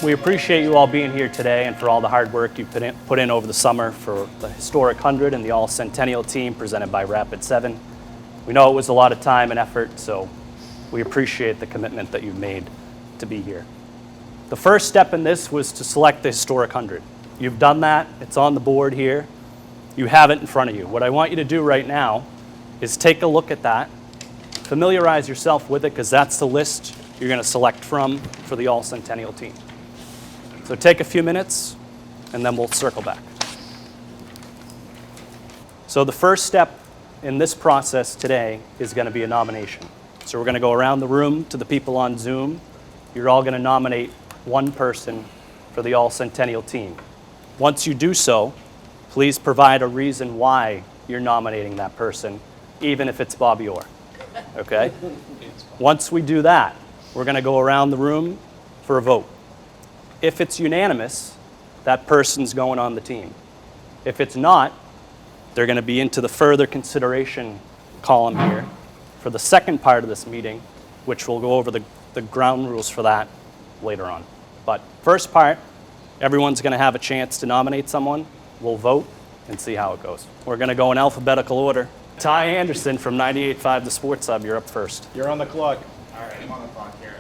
we appreciate you all being here today and for all the hard work you've put in over the summer for the historic 100 and the All-Centennial Team presented by Rapid 7. We know it was a lot of time and effort, so we appreciate the commitment that you've made to be here. The first step in this was to select the historic 100. You've done that. It's on the board here. You have it in front of you. What I want you to do right now is take a look at that, familiarize yourself with it, because that's the list you're going to select from for the All-Centennial Team. So take a few minutes, and then we'll circle back. So the first step in this process today is going to be a nomination. So we're going to go around the room to the people on Zoom. You're all going to nominate one person for the All-Centennial Team. Once you do so, please provide a reason why you're nominating that person, even if it's Bobby Orr. Okay? Once we do that, we're going to go around the room for a vote. If it's unanimous, that person's going on the team. If it's not, they're going to be into the further consideration column here for the second part of this meeting, which we'll go over the ground rules for that later on. But first part, everyone's going to have a chance to nominate someone. We'll vote and see how it goes. We're going to go in alphabetical order. Ty Anderson from 98.5 The Sports Hub, you're up first. You're on the clock. All right, I'm on the clock here.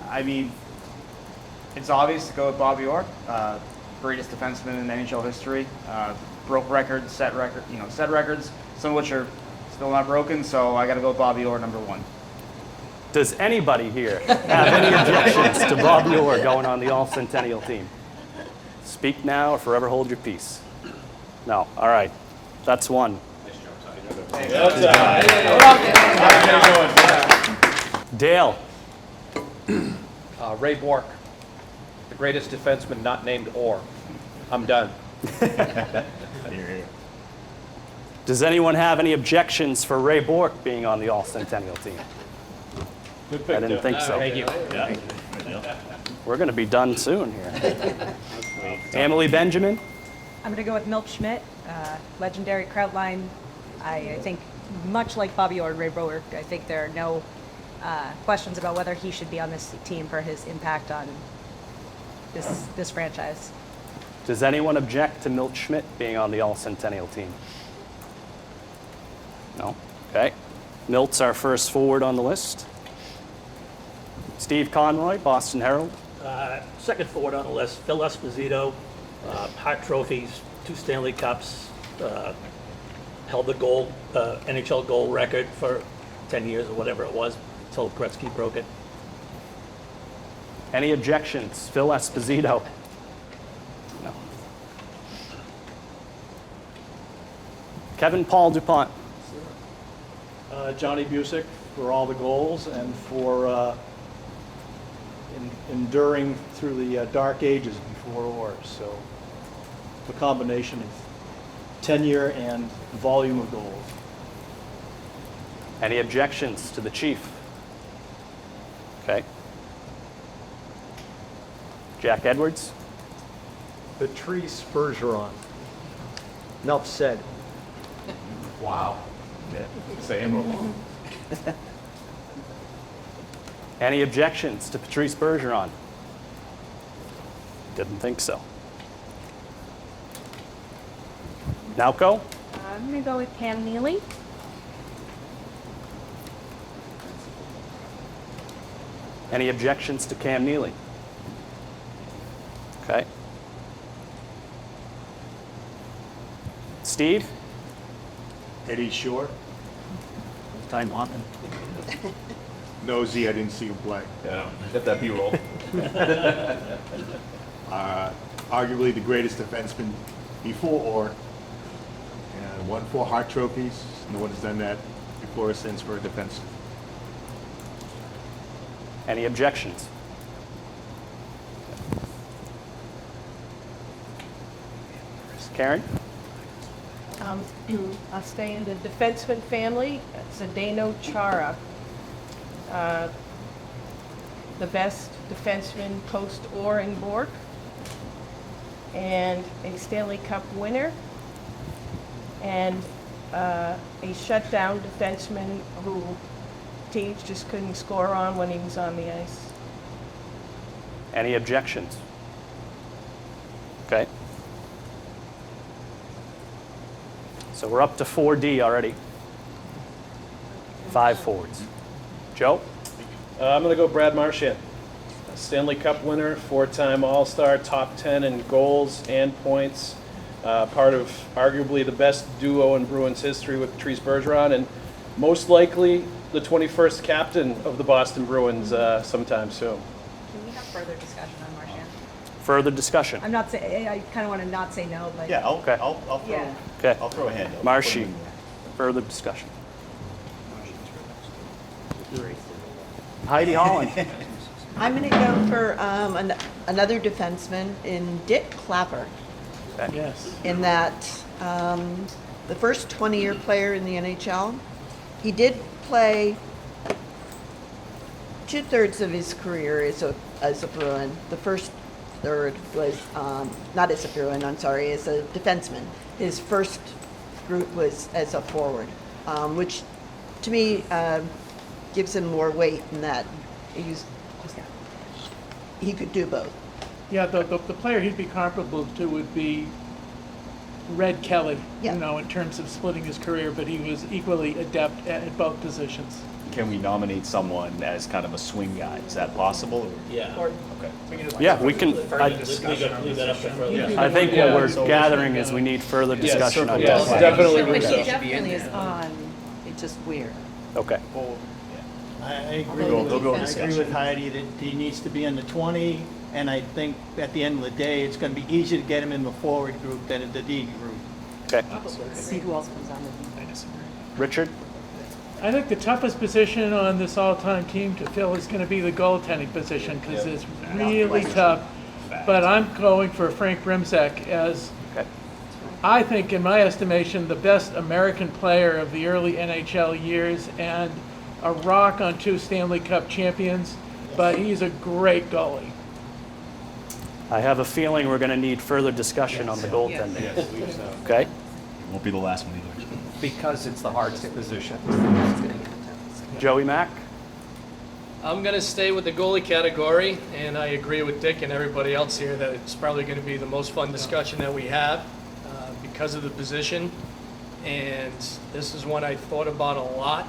I mean, it's obvious to go with Bobby Orr, greatest defenseman in NHL history. Broke records, set records, some of which are still not broken. So I got to go with Bobby Orr, number one. Does anybody here have any objections to Bobby Orr going on the All-Centennial Team? Speak now or forever hold your peace. No. All right. That's one. Dale. Ray Bourque, the greatest defenseman not named Orr. I'm done. Does anyone have any objections for Ray Bourque being on the All-Centennial Team? Good pick, I didn't think so. Thank you. We're going to be done soon here. Emily Benjamin. I'm going to go with Milt Schmidt, legendary Kraut line. I think much like Bobby Orr and Ray Bourque, I think there are no questions about whether he should be on this team for his impact on this franchise. Does anyone object to Milt Schmidt being on the All-Centennial Team? No? Okay. Milt's our first forward on the list. Steve Conroy, Boston Herald. Second forward on the list, Phil Esposito, Hart trophies, 2 Stanley Cups, held the NHL goal record for 10 years or whatever it was until Gretzky broke it. Any objections? Phil Esposito. No. Kevin Paul DuPont. Johnny Busick for all the goals and for enduring through the dark ages before Orr. So a combination of tenure and volume of goals. Any objections to the chief? Okay. Jack Edwards. Patrice Bergeron. Enough said. Wow. Same. Any objections to Patrice Bergeron? Didn't think so. Nowco? I'm going to go with Cam Neely. Any objections to Cam Neely? Okay. Steve? Eddie Shore. Time hopping. Nosy, I didn't see him play. Yeah, get that B-roll. Arguably the greatest defenseman before Orr. And won 4 Hart trophies. No one has done that before or since for a defenseman. Any objections? Karen? I'll stay in the defenseman family. Zdeno Chara, the best defenseman post-Orr and Bourque, and a Stanley Cup winner, and a shutdown defenseman who teams just couldn't score on when he was on the ice. Any objections? Okay. So we're up to 4D already. 5 forwards. Joe? I'm going to go Brad Marchand. Stanley Cup winner, 4-time All-Star, top 10 in goals and points. Part of arguably the best duo in Bruins history with Patrice Bergeron, and most likely the 21st captain of the Boston Bruins sometime soon. Can we have further discussion on Marchand? Further discussion? I'm not saying, I kind of want to not say no, but. Yeah, I'll, Okay. I'll, I'll throw, Yeah. Okay. I'll throw a hand up. Marshy, further discussion. Heidi Holland. I'm going to go for another defenseman in Dit Clapper, Yes. in that the first 20-year player in the NHL. He did play 2/3 of his career as a Bruin. The first third was, not as a Bruin, I'm sorry, as a defenseman. His first group was as a forward, which to me gives him more weight in that he could do both. Yeah, the player he'd be comparable to would be Red Kelly, Yeah. in terms of splitting his career, but he was equally adept at both positions. Can we nominate someone as kind of a swing guy? Is that possible? Or- Yeah. Okay. Yeah, we can, Leave that up for further. I think what we're gathering is we need further discussion on Yes, that. definitely But Russo. he definitely is on, it's just weird. Okay. I agree They'll with, go I agree discussion. with Heidi that he needs to be in the 20, and I think at the end of the day, it's going to be easier to get him in the forward group than in the D group. Okay. See who else comes on with Richard? I think the toughest position on this all-time team to fill is going to be the goaltending position, because it's really tough. But I'm going for Frank Brimzek as, Okay. I think, in my estimation, the best American player of the early NHL years, and a rock on 2 Stanley Cup champions, but he's a great goalie. I have a feeling we're going to need further discussion on the goaltending. Okay? Won't be the last one either. Because it's the hardest position. Joey Mack? I'm going to stay with the goalie category, and I agree with Dick and everybody else here that it's probably going to be the most fun discussion that we have because of the position. And this is one I thought about a lot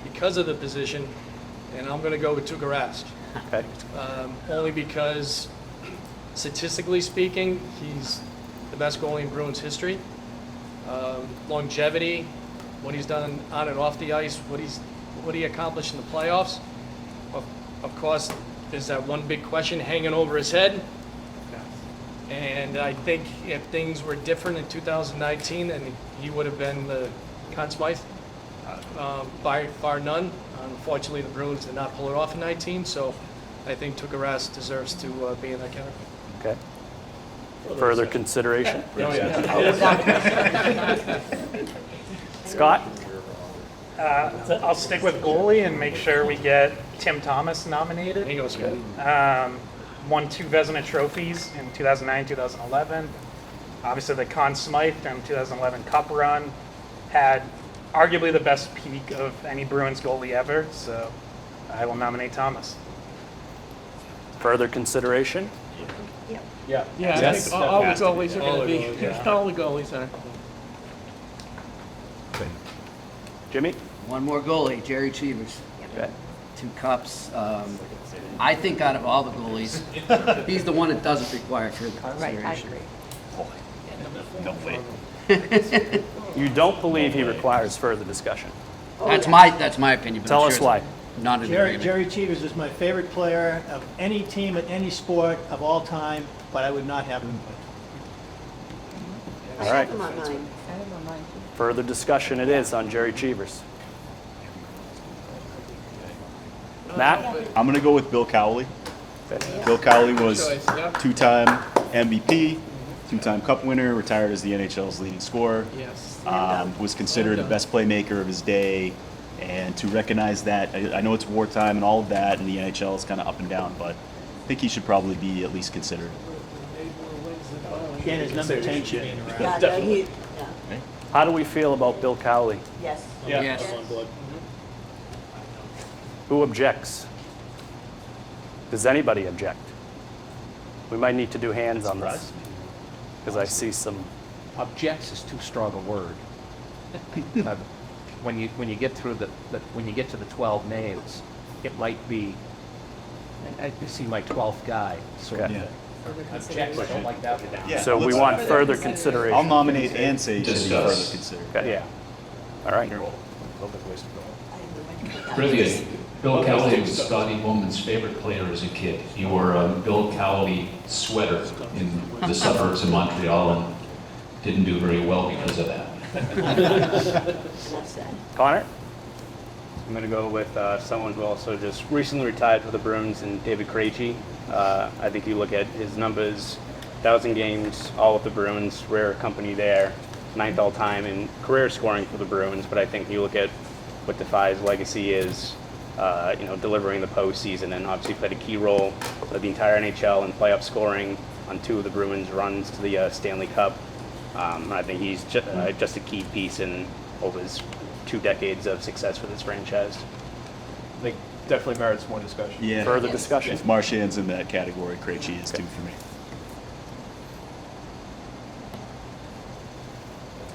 because of the position, and I'm going to go with Tuukka Rask. Okay. Only because, statistically speaking, he's the best goalie in Bruins history. Longevity, what he's done on and off the ice, what he accomplished in the playoffs. Of course, there's that one big question hanging over his head. And I think if things were different in 2019, then he would have been the Conn Smythe, by far none. Unfortunately, the Bruins did not pull it off in 19, so I think Tuukka Rask deserves to be in that category. Okay. Further consideration? Scott? I'll stick with goalie and make sure we get Tim Thomas nominated. He goes good. Won 2 Vezina trophies in 2009, 2011. Obviously, the Conn Smythe and 2011 Cup run. Had arguably the best peak of any Bruins goalie ever, so I will nominate Thomas. Further consideration? Yeah. Yeah, I think all the goalies are going to be, all the goalies are. Jimmy? One more goalie, Jerry Cheevers. Okay. 2 cups. I think out of all the goalies, he's the one that doesn't require further Right, I consideration. agree. No way. You don't believe he requires further discussion? That's my opinion. But Tell I'm us sure why. it's Not in Jerry agreement. Cheevers is my favorite player of any team at any sport of all time, but I would not have him. All right. Come on, mine. Further discussion it is on Jerry Cheevers. Matt? I'm going to go with Bill Cowley. Okay. Bill Cowley was Choice, yeah. 2-time MVP, 2-time Cup winner, retired as the NHL's leading scorer. Yes. Was considered the best playmaker of his day. And to recognize that, I know it's wartime and all of that, and the NHL is kind of up and down, but I think he should probably be at least considered. And his number 10 shit. Yeah, no, he, How do we feel about Bill Cowley? yes. Yes. Who objects? Does anybody object? We might need to do hands on this, because I see some, Objects is too strong a word. When you get through when you get to the 12 names, it might be. I see my 12th guy. So Okay. objects don't like that one. so we want further consideration. I'll nominate and say it should be further considered. Okay. Yeah. All right. Brilliant. Bill Cowley was Scotty Bowman's favorite player as a kid. He wore a Bill Cowley sweater in the suburbs of Montreal and didn't do very well because of that. Connor? I'm going to go with someone who also just recently retired for the Bruins, and David Krejci. I think you look at his numbers, 1,000 games, all with the Bruins, rare company there, 9th all-time in career scoring for the Bruins. But I think you look at what Defy's legacy is, delivering the postseason, and obviously played a key role for the entire NHL in playoff scoring on 2 of the Bruins' runs to the Stanley Cup. I think he's just a key piece in over his 2 decades of success for this franchise. I think definitely merits more discussion. Yeah. Further discussion? If Marchand's in that category, Krejci is too for me.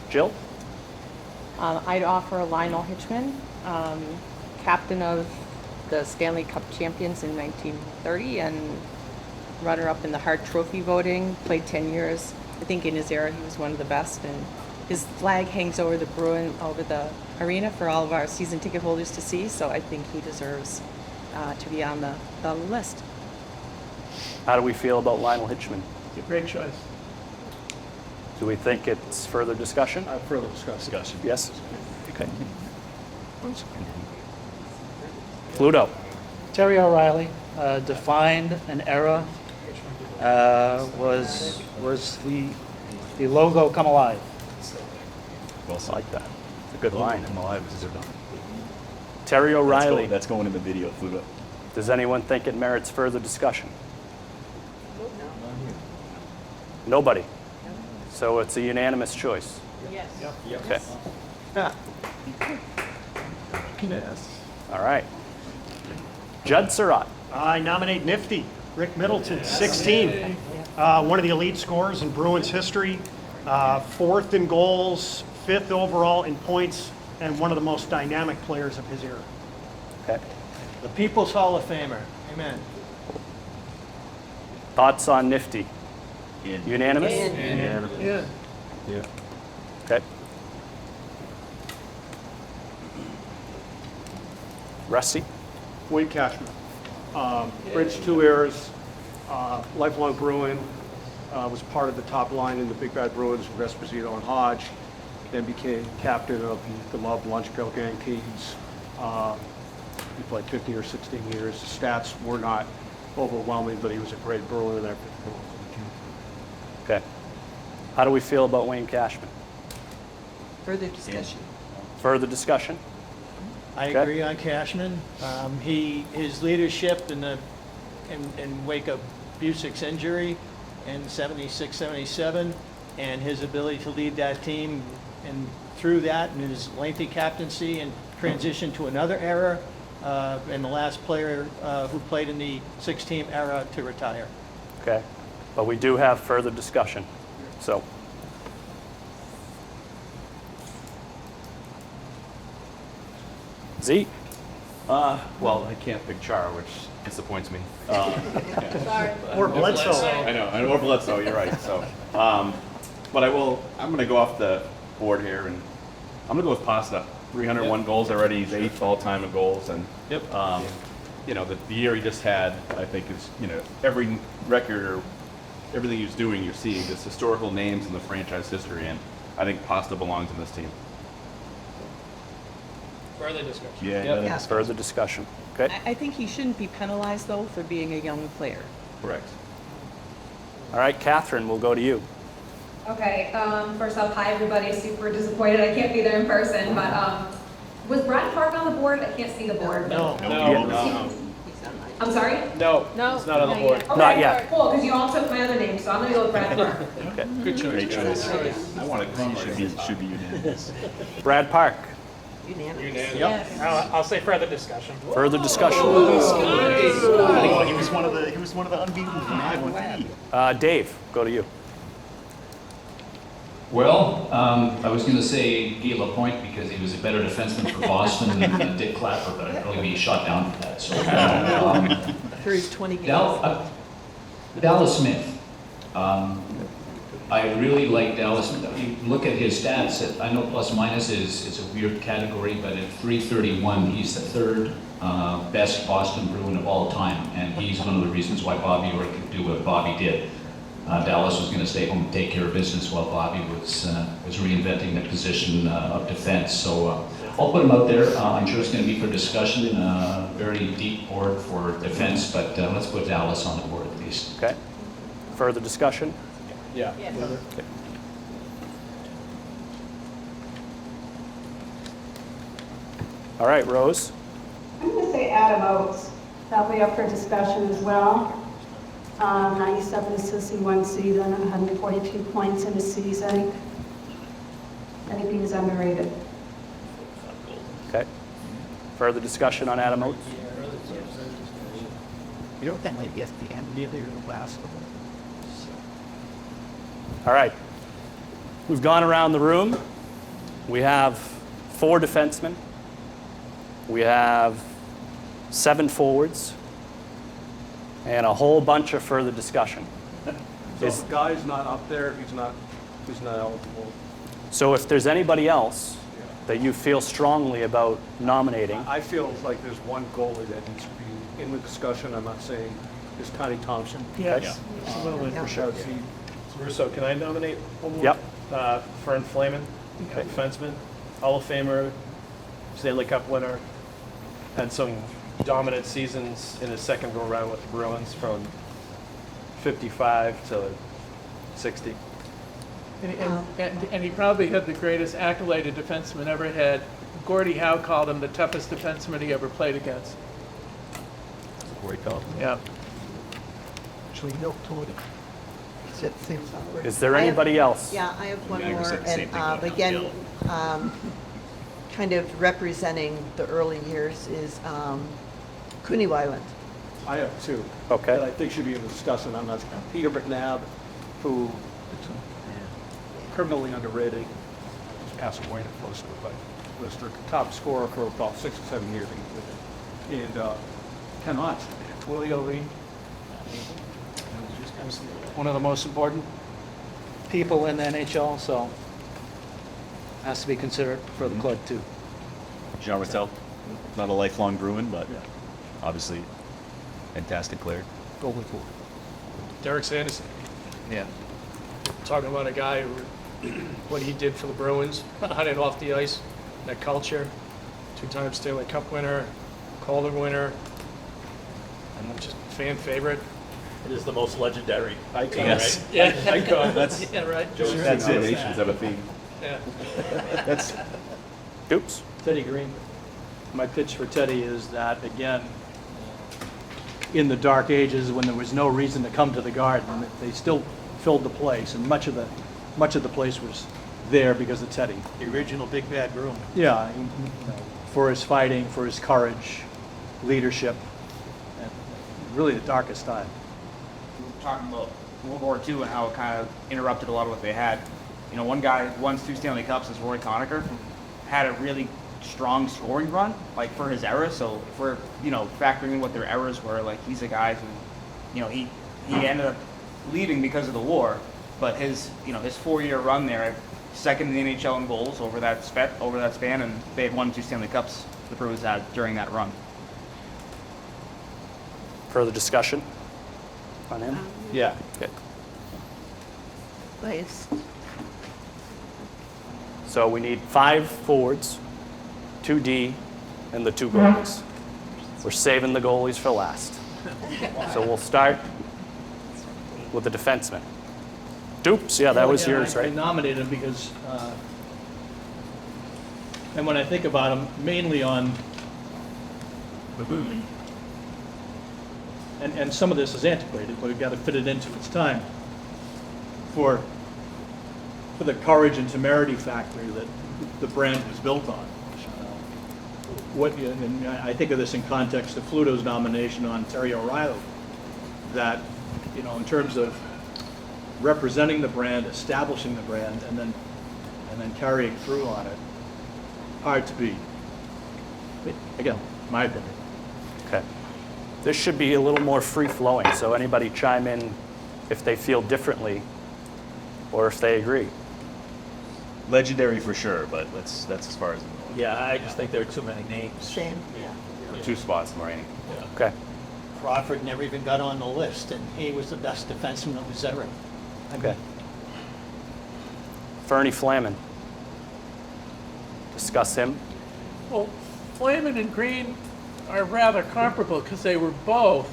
Jill? I'd offer Lionel Hitchman, captain of the Stanley Cup champions in 1930 and runner-up in the Hart Trophy voting, played 10 years. I think in his era he was one of the best, and his flag hangs over the arena for all of our season ticket holders to see, so I think he deserves to be on the list. How do we feel about Lionel Hitchman? Great choice. Do we think it's further discussion? Further discussion. Yes? Okay. Pluto? Terry O'Reilly defined an era, was the logo come alive. Well said. I like that. It's a good line. Come alive is good. Terry O'Reilly. That's going in the video, Pluto. Does anyone think it merits further discussion? Nobody. So it's a unanimous choice. Yes. Okay. All right. Judd Surratt. I nominate Nifty, Rick Middleton, 16. One of the elite scorers in Bruins history. 4th in goals, 5th overall in points, and one of the most dynamic players of his era. Okay. The People's Hall of Famer. Amen. Thoughts on Nifty? Unanimous? Yeah. Okay. Rusty? Wayne Cashman. Bridged 2 eras, lifelong Bruin, was part of the top line in the Big Bad Bruins with Esposito and Hodge, then became captain of the Love Lunchbill Yankees. He played 15 or 16 years. The stats were not overwhelming, but he was a great Bruin in that. Okay. How do we feel about Wayne Cashman? Further discussion. Further discussion? I Okay. agree on Cashman. His leadership in wake of Busick's injury in 76, 77, and his ability to lead that team and through that and his lengthy captaincy and transition to another era, and the last player who played in the 6-team era to retire. Okay. But we do have further discussion. So. Z? Well, I can't pick Char, which disappoints me. Sorry. Or Bledsoe. I know, or Bledsoe, you're right. So, but I'm going to go off the board here, and I'm going to go with Pasta. 301 goals already. He's 8th all-time in goals. And, the year he just had, I think, is, every record or everything he was doing, you're seeing this historical names in the franchise history, and I think Pasta belongs in this team. Further discussion. Yeah. Further discussion. Okay. I think he shouldn't be penalized, though, for being a young player. Correct. All right, Catherine, we'll go to you. Okay, first off, hi everybody, super disappointed I can't be there in person, but was Brad Park on the board? I can't see the board. No. I'm sorry? No, it's not on the board. Okay, Not yet. Cool, because you all took my other name, so I'm gonna go with Brad Park. Okay. Good choice. Great choice. I want to should be unanimous. Brad Park. Unanimous. Yep. I'll say further discussion. Further discussion. He was one of the unbeatable from 9-1. Dave, go to you. Well, I was going to say Guy Lapointe because he was a better defenseman for Boston than Dit Clapper, but I'd probably be shot down for that. So, For his 20 games. Dallas Smith. I really like Dallas. You look at his stats. I know plus minus is a weird category, but at .331, he's the third best Boston Bruin of all time, and he's one of the reasons why Bobby Orr could do what Bobby did. Dallas was going to stay home and take care of business while Bobby was reinventing the position of defense. So I'll put him out there. I'm sure it's going to be for discussion in a very deep board for defense, but let's put Dallas on the board at least. Okay. Further discussion? Yeah. Okay. All right, Rose. I'm going to say Adam Oates. That'll be up for discussion as well. 97 assists in one season, 142 points in a season. I think he was underrated. Okay. Further discussion on Adam Oates? You know what, that might be at the end, neither the last one. All right. We've gone around the room. We have 4 defensemen. We have 7 forwards. And a whole bunch of further discussion. So if the guy's not up there, he's not eligible. So if there's anybody else that you feel strongly about nominating, I feel like there's one goalie that needs to be in the discussion. I'm not saying is Connie Thompson. Yes, absolutely. For sure. Russo, can I nominate one more? Yep. Fern Flaman, defenseman, Hall of Famer, Stanley Cup winner, had some dominant seasons in his second go around with the Bruins from 55 to 60. And he probably had the greatest accolade a defenseman ever had. Gordie Howe called him the toughest defenseman he ever played against. Great call. Yeah. Actually, no, toward it. is there anybody else? Yeah, I have one Yeah, I more, said the same and thing about again, kind of representing the early years is Cooney Weiland. I have 2. Okay. That I think should be in the discussion. I'm not Peter McNabb, who criminally underrated. Just passed away close to it, but was the top scorer for about 6 or 7 years. And Ken Ott. Willie O'Ree. One of the most important. People in the NHL, so has to be considered for the club too. Jean Rattel, not a lifelong Bruin, but obviously fantastic player. Golden Pool. Derek Sanderson. Yeah. Talking about a guy who, what he did for the Bruins, on and off the ice, that culture, 2-time Stanley Cup winner, Calder winner, and just fan favorite. It is the most legendary icon, Yes. right? Yeah. Icon. That's, yeah, right. That's it. Nations have a theme. Yeah. That's Oops. Teddy Green. My pitch for Teddy is that, again, in the dark ages when there was no reason to come to the Garden, they still filled the place, and much of the place was there because of Teddy. The original Big Bad Bruin. Yeah, for his fighting, for his courage, leadership, and really the darkest time. Talking about World War II and how it kind of interrupted a lot of what they had. You know, one guy who won 2 Stanley Cups is Roy Conacher, had a really strong scoring run, like for his era. So if we're, factoring in what their errors were, like he's a guy who, he ended up leaving because of the war, but his 4-year run there, second in the NHL in goals over that span, and they had won 2 Stanley Cups, the Bruins had during that run. Further discussion on him? Yeah. Okay. Biased. So we need 5 forwards, 2 D, and the 2 goalies. We're saving the goalies for last. So we'll start with the defenseman. Dupes, yeah, that was yours, I right? nominated him because, and when I think about him, mainly on, and some of this is antiquated, but we've got to fit it into its time, for the courage and temerity factor that the brand was built on. and I think of this in context of Fluto's nomination on Terry O'Reilly, that, in terms of representing the brand, establishing the brand, and then carrying through on it, hard to beat. But again, my opinion. Okay. This should be a little more free-flowing, so anybody chime in if they feel differently or if they agree. Legendary for sure, but that's as far as I'm going. Yeah, I just think there are too many names. Same. For 2 spots in the rain. Okay. Crawford never even got on the list, and he was the best defenseman of his era. Okay. Fernie Flaman. Discuss him. Well, Flaman and Green are rather comparable because they were both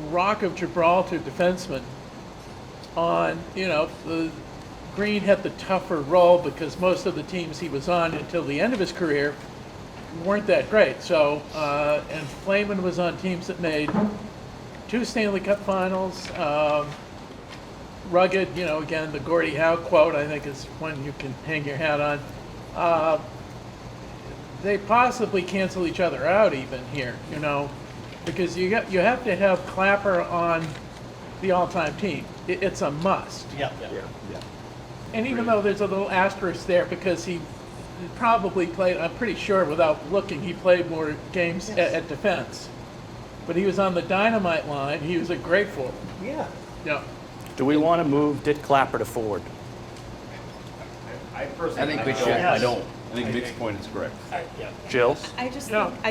Rock of Gibraltar defensemen. The Green had the tougher role because most of the teams he was on until the end of his career weren't that great. So, and Flaman was on teams that made 2 Stanley Cup finals. Rugged, again, the Gordie Howe quote, I think, is one you can hang your hat on. They possibly cancel each other out even here, because you have to have Clapper on the all-time team. It's a must. Yeah. And even though there's a little asterisk there because he probably played, I'm pretty sure without looking, he played more games at defense. But he was on the dynamite line. He was a great forward. Yeah. Yeah. Do we want to move Dit Clapper to forward? I personally I think we should. I don't. I think Vic's point is correct. Jill? I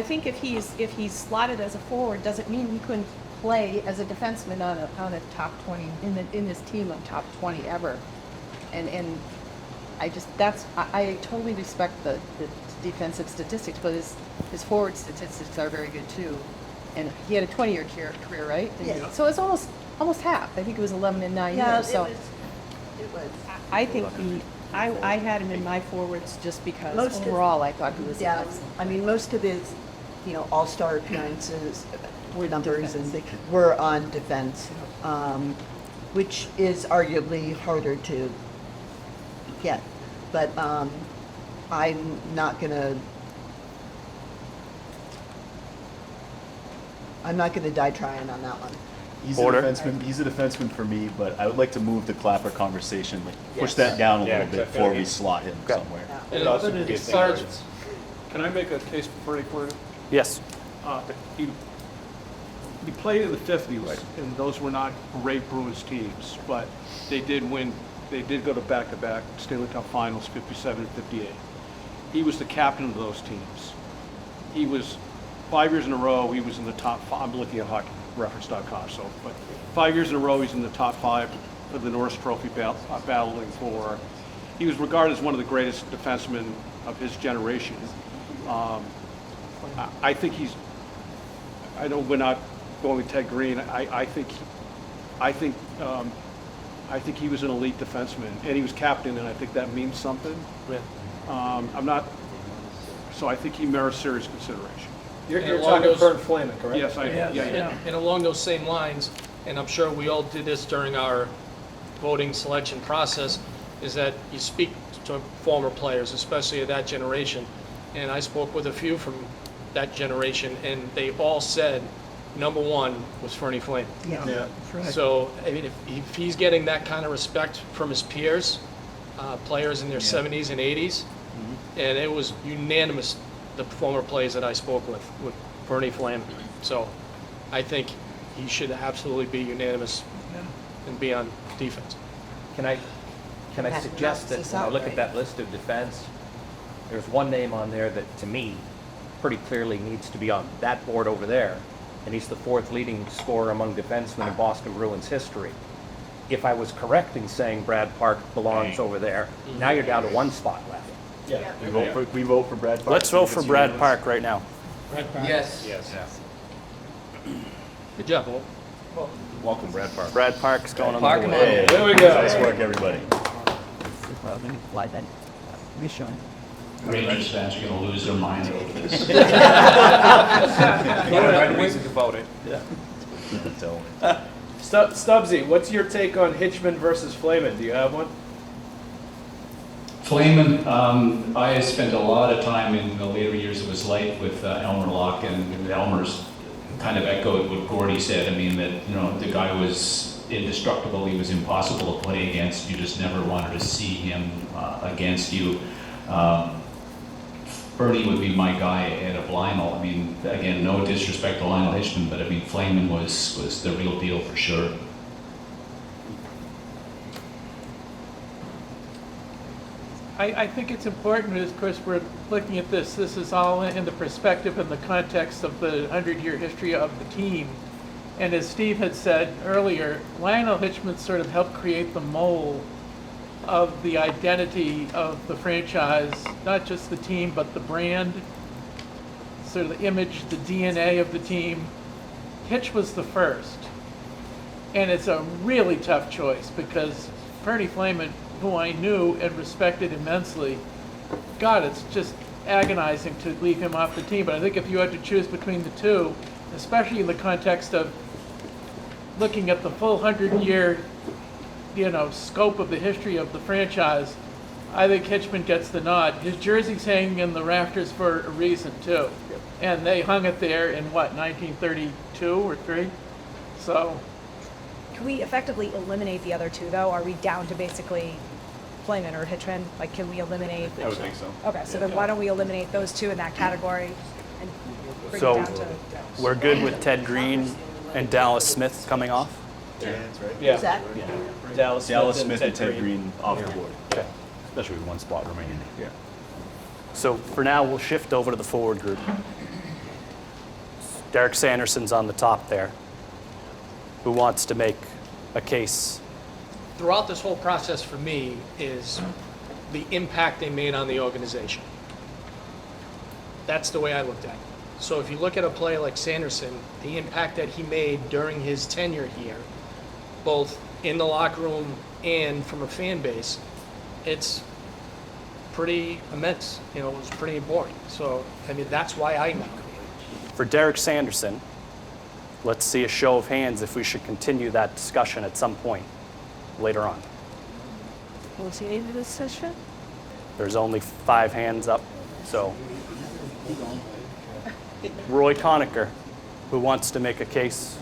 think if he's slotted as a forward, doesn't mean he couldn't play as a defenseman on a top 20 in this team of top 20 ever. And I totally respect the defensive statistics, but his forward statistics are very good too. And he had a 20-year career, right? Yes. So it's almost half. I think it was 11 and 9 Yeah, years. So it was. I think I had him in my forwards just because Most of- overall I thought he was Yeah, excellent. I mean, most of his, all-star appearances, numbers and things were on defense, which is arguably harder to get. But I'm not gonna die trying on that one. He's Porter? He's a defenseman for me, but I would like to move the Clapper conversation, push that down a little bit before we slot him somewhere. And also get Sargent. Can I make a case for Fernie Flaman? Yes. He played in the 50s, and those were not great Bruins teams, but they did win. They did go to back-to-back Stanley Cup Finals, 57 and 58. He was the captain of those teams. He was 5 years in a row. He was in the top 5. I'm looking at hockeyreference.com. But 5 years in a row, he's in the top 5 of the Norris Trophy battling for. He was regarded as one of the greatest defensemen of his generation. I think he's. I know we're not going with Ted Green. I think he was an elite defenseman, and he was captain, and I think that means something. I'm not. So I think he merits serious consideration. You're talking Fernie Flaman, correct? Yes, I am. Yeah. And along those same lines, and I'm sure we all did this during our voting selection process, is that you speak to former players, especially of that generation. And I spoke with a few from that generation, and they all said number one was Fernie Flaman. Yeah. That's right. So, I mean, if he's getting that kind of respect from his peers, players in their 70s and 80s, and it was unanimous, the former players that I spoke with Fernie Flaman. So I think he should absolutely be unanimous and be on defense. Can I suggest that when I look at that list of defense, there's one name on there that, to me, pretty clearly needs to be on that board over there, and he's the 4th leading scorer among defensemen in Boston Bruins history. If I was correct in saying Brad Park belongs over there, now you're down to 1 spot left. Yeah. We vote for Brad Park. Let's vote for Brad Park right now. Yes. Good job. Welcome, Brad Park. Brad Park's going on Park the him board. on. There we go. Nice work, everybody. Well, let me slide that. Be showing. Rangers fans are going to lose their minds over this. Right reason to vote it. Stubbsy, what's your take on Hitchman versus Flaman? Do you have one? Flamin, I spent a lot of time in the later years of his life with Elmer Locke, and Elmer's kind of echoed what Gordy said. I mean, that, you know, the guy was indestructible. He was impossible to play against. You just never wanted to see him against you. Bernie would be my guy ahead of Lionel. I mean, again, no disrespect to Lionel Hitchman, but I mean, Flamin was the real deal for sure. I think it's important, of course, we're looking at this is all in the perspective and the context of the 100-year history of the team. And as Steve had said earlier, Lionel Hitchman sort of helped create the mold of the identity of the franchise, not just the team, but the brand, sort of the image, the DNA of the team. Hitch was the first. And it's a really tough choice because Bernie Flamin, who I knew and respected immensely, God, it's just agonizing to leave him off the team. But I think if you had to choose between the two, especially in the context of looking at the full 100-year, you know, scope of the history of the franchise, I think Hitchman gets the nod. His jersey's hanging in the rafters for a reason too, and they hung it there in what, 1932 or 3? So. Can we effectively eliminate the other two, though? Are we down to basically Flamin or Hitchman? Like, can we eliminate? I would think so. Okay, so then why don't we eliminate those two in that category and bring So it down to? we're good with Ted Green and Dallas Smith coming off? Yeah. Who's that? Dallas Smith and Ted Green off the board. Okay. Especially with one spot remaining. Yeah. So for now, we'll shift over to the forward group. Derek Sanderson's on the top there. Who wants to make a case? Throughout this whole process for me is the impact they made on the organization. That's the way I looked at it. So if you look at a player like Sanderson, the impact that he made during his tenure here, both in the locker room and from a fan base, it's pretty immense. You know, it was pretty important. So, I mean, that's why I nominated. For Derek Sanderson, let's see a show of hands if we should continue that discussion at some point later on. Was he in this session? There's only 5 hands up, so. Roy Conacher, who wants to make a case?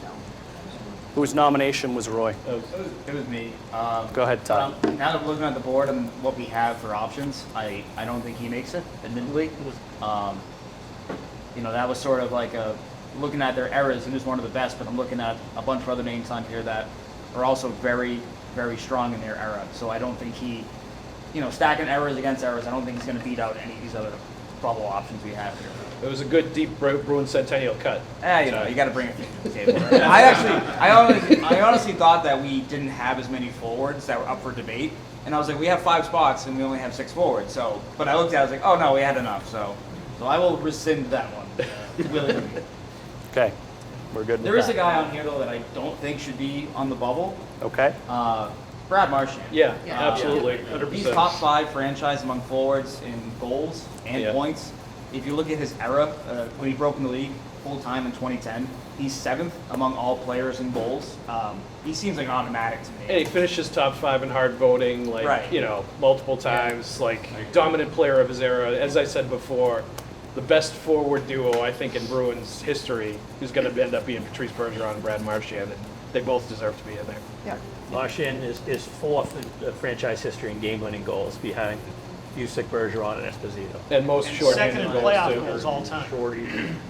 Whose nomination was Roy? It was me. Go ahead, Todd. Now that I'm looking at the board and what we have for options, I don't think he makes it, admittedly. You know, that was sort of like looking at their errors, and he was one of the best, but I'm looking at a bunch of other names on here that are also very, very strong in their era. So I don't think he, you know, stacking errors against errors, I don't think he's going to beat out any of these other bubble options we have here. It was a good deep Bruins Centennial cut. You know, you got to bring it to the table. Right? I honestly thought that we didn't have as many forwards that were up for debate, and I was like, we have 5 spots and we only have 6 forwards. So, but I looked at it, I was like, oh no, we had enough. So I will rescind that one. Okay, we're good with There is that. a guy on here though that I don't think should be on the bubble. Okay. Brad Marchand. Yeah, absolutely, 100%. He's top 5 franchise among forwards in goals and points. If you look at his era, when he broke in the league full time in 2010, he's 7th among all players in goals. He seems like an automatic to me. And he finishes top 5 in hard voting, like, Right. you know, multiple times, like, dominant player of his era. As I said before, the best forward duo, I think, in Bruins history is going to end up being Patrice Bergeron and Brad Marchand, and they both deserve to be in there. Yeah. Marchand is 4th in franchise history in game-winning goals behind Busick, Bergeron, and Esposito. And most short-handed second in goals, playoff too. goals all time.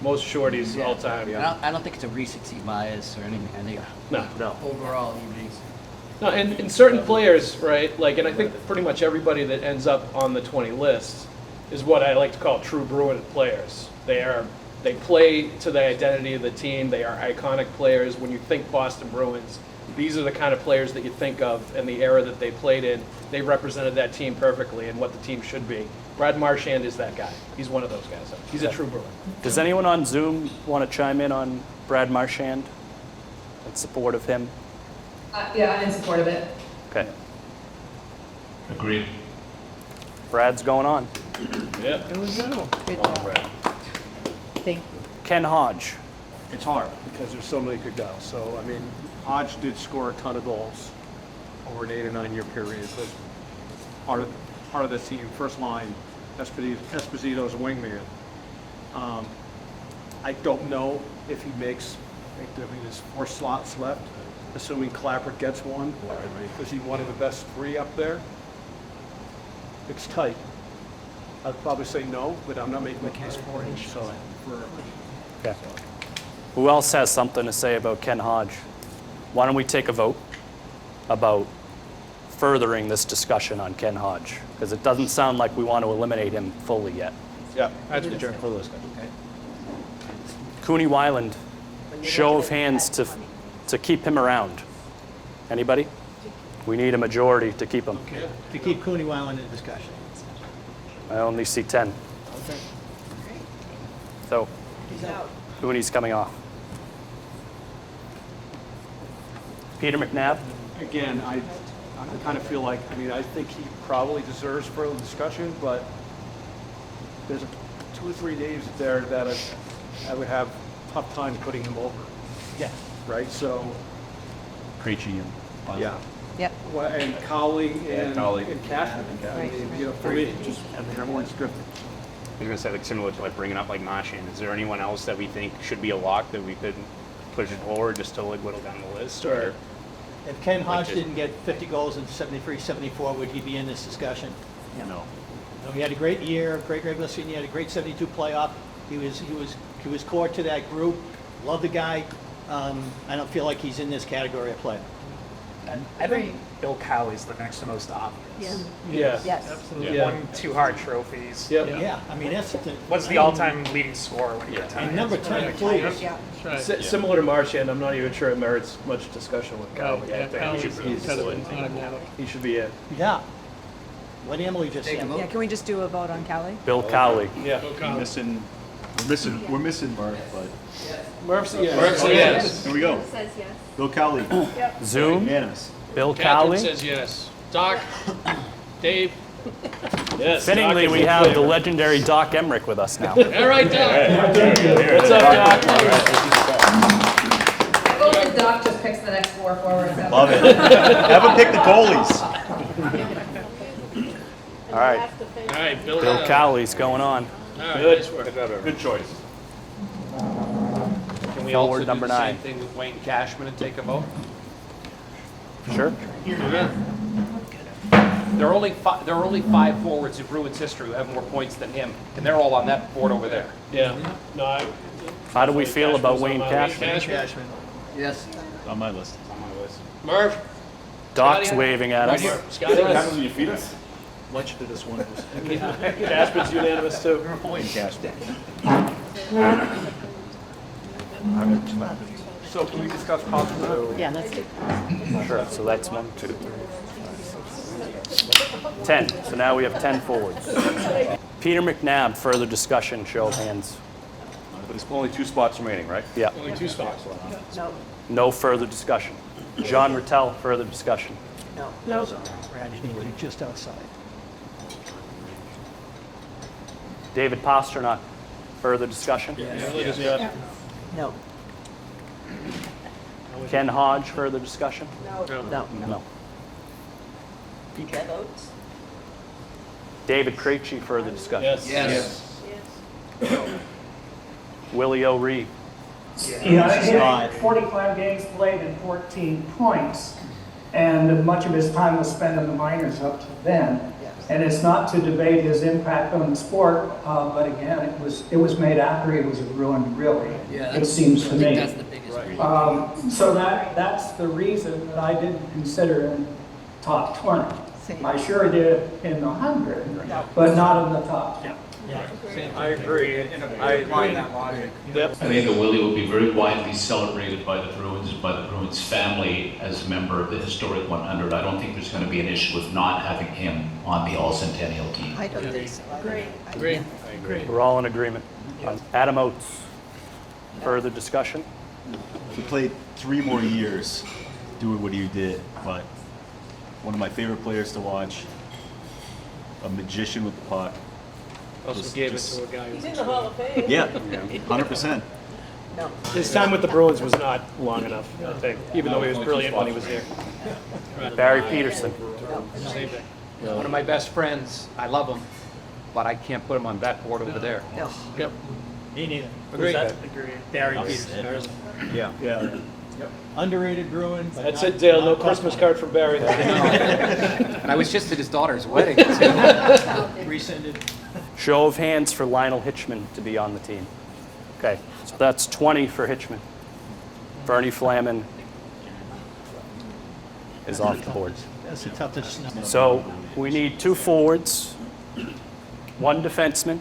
Most shorties all time. I don't think it's a recency bias or anything. I think No. overall he makes. No, and certain players, right, like, and I think pretty much everybody that ends up on the 20 list is what I like to call true Bruin players. They play to the identity of the team. They are iconic players. When you think Boston Bruins, these are the kind of players that you think of in the era that they played in. They represented that team perfectly and what the team should be. Brad Marchand is that guy. He's one of those guys. He's a true Bruin. Does anyone on Zoom want to chime in on Brad Marchand in support of him? Yeah, I'm in support of it. Okay. Agreed. Brad's going on. Yeah. Good job. Brad. Thank you. Ken Hodge. It's hard because there's so many good goals. So, I mean, Hodge did score a ton of goals over an 8 or 9 year period, but part of the team, first line, Esposito's a wingman. I don't know if he makes, I think there's 4 slots left, assuming Clapper gets one. Is he one of the best 3 up there? It's tight. I'd probably say no, but I'm not making a case for it, so. Okay. Who else has something to say about Ken Hodge? Why don't we take a vote about furthering this discussion on Ken Hodge? Because it doesn't sound like we want to eliminate him fully yet. Yeah. That's the journey for those guys. Okay. Cooney Wyland, show of hands to keep him around. Anybody? We need a majority to keep him. To keep Cooney Wyland in discussion. I only see 10. Okay. So He's out. Cooney's coming off. Peter McNabb? Again, I kind of feel like, I think he probably deserves further discussion, but there's 2 or 3 days there that I would have a tough time putting him over. Yeah. Right, so, Krejci and yeah. Yep. Well, and Cowley and Cowley. Cashman. I mean, for me, everyone's drifting. I was gonna say, like, similar to like bringing up like Martian, is there anyone else that we think should be a lock that we could push it forward just to like whittle down the list, or? If Ken Hodge just- didn't get 50 goals in 73, 74, would he be in this discussion? No. No, he had a great year, great regular season. He had a great 72 playoff. He was core to that group. Love the guy. I don't feel like he's in this category of player. I think Bill Cowley's the next most obvious. Yeah. Yes. Absolutely. Yeah. Won 2 Hart trophies. Yep. Yeah, I mean, that's the. Was the all-time leading scorer when he retired. And number 10, please. Yeah. Similar to Marchand, I'm not even sure it merits much discussion with Cowley. I think he should be in. Yeah. What Emily just said. Yeah, can we just do a vote on Cowley? Bill Cowley. Yeah. We're missing Murph, but Murph's a yes. Murph's a yes. here we go. Says yes. Bill Cowley, Zoom, unanimous. Bill Captain Cowley. says yes. Doc, Dave. Yes. Fittingly, Doc is we in have favor. the legendary Doc Emmerich with us now. All right, Doc. What's up, Doc? I go with Doc just picks the next 4 forwards. Love it. Have him pick the goalies. All right, All right, Bill. Bill Cowley's going on. All right, Good. nice work. Good choice. Can we Forward also do number the 9. same thing with Wayne Cashman and take a vote? Sure. There are only 5 forwards in Bruins history who have more points than him, and they're all on that board over there. Yeah. No, How do we feel about Wayne Cashman. Cashman? Cashman. Yes. On my list. Murph. Doc's Scotty? waving at Right us. here. Scotty. Happens when you feed us. Lunch to this one. Cashman's unanimous too. Wayne Cashman. So can we discuss possible? Yeah, let's do. Sure, so that's 1, 2, 10. So now we have 10 forwards. Peter McNabb, further discussion, show of hands. There's only 2 spots remaining, right? Yeah, Only 2 spots left. No. no further discussion. Jean Rattel, further discussion. No. No. Just outside. David Pasternak, further discussion. Yeah. No. Ken Hodge, further discussion. No. No. That votes? David Krejci, further discussion. Yes. Willie O'Ree. Yeah, he had 45 games played and 14 points, and much of his time was spent in the minors up to then. And it's not to debate his impact on the sport, but again, it was made after he was a Bruin, really. Yeah, It seems to me. That's the biggest reason. So that's the reason that I didn't consider him top 20. I sure did in the 100, but not in the top 10. I agree, and I find that logic. I think that Willie will be very widely celebrated by the Bruins and by the Bruins family as a member of the historic 100. I don't think there's going to be an issue with not having him on the All-Centennial Team. I don't think so. Great. We're all in agreement. Adam Oates, further discussion. He played 3 more years doing what he did, but one of my favorite players to watch, a magician with the puck. Also gave it to a guy who's He's in the Hall of Fame. Yeah, 100%. No. His time with the Bruins was not long enough, I think, even though he was brilliant when he was here. Barry Peterson. same thing. One of my best friends, I love him, but I can't put him on that board over there. Yep. Me neither. Agreed. Agree. Barry Peters. Yeah. Yeah. Underrated Bruin. but That's not- it, Dale. No not Christmas popular. card from Barry. And I was just at his daughter's wedding, too. Rescinded. Show of hands for Lionel Hitchman to be on the team. Okay, so that's 20 for Hitchman. Bernie Flamin is off the board. That's the toughest. So we need 2 forwards, 1 defenseman.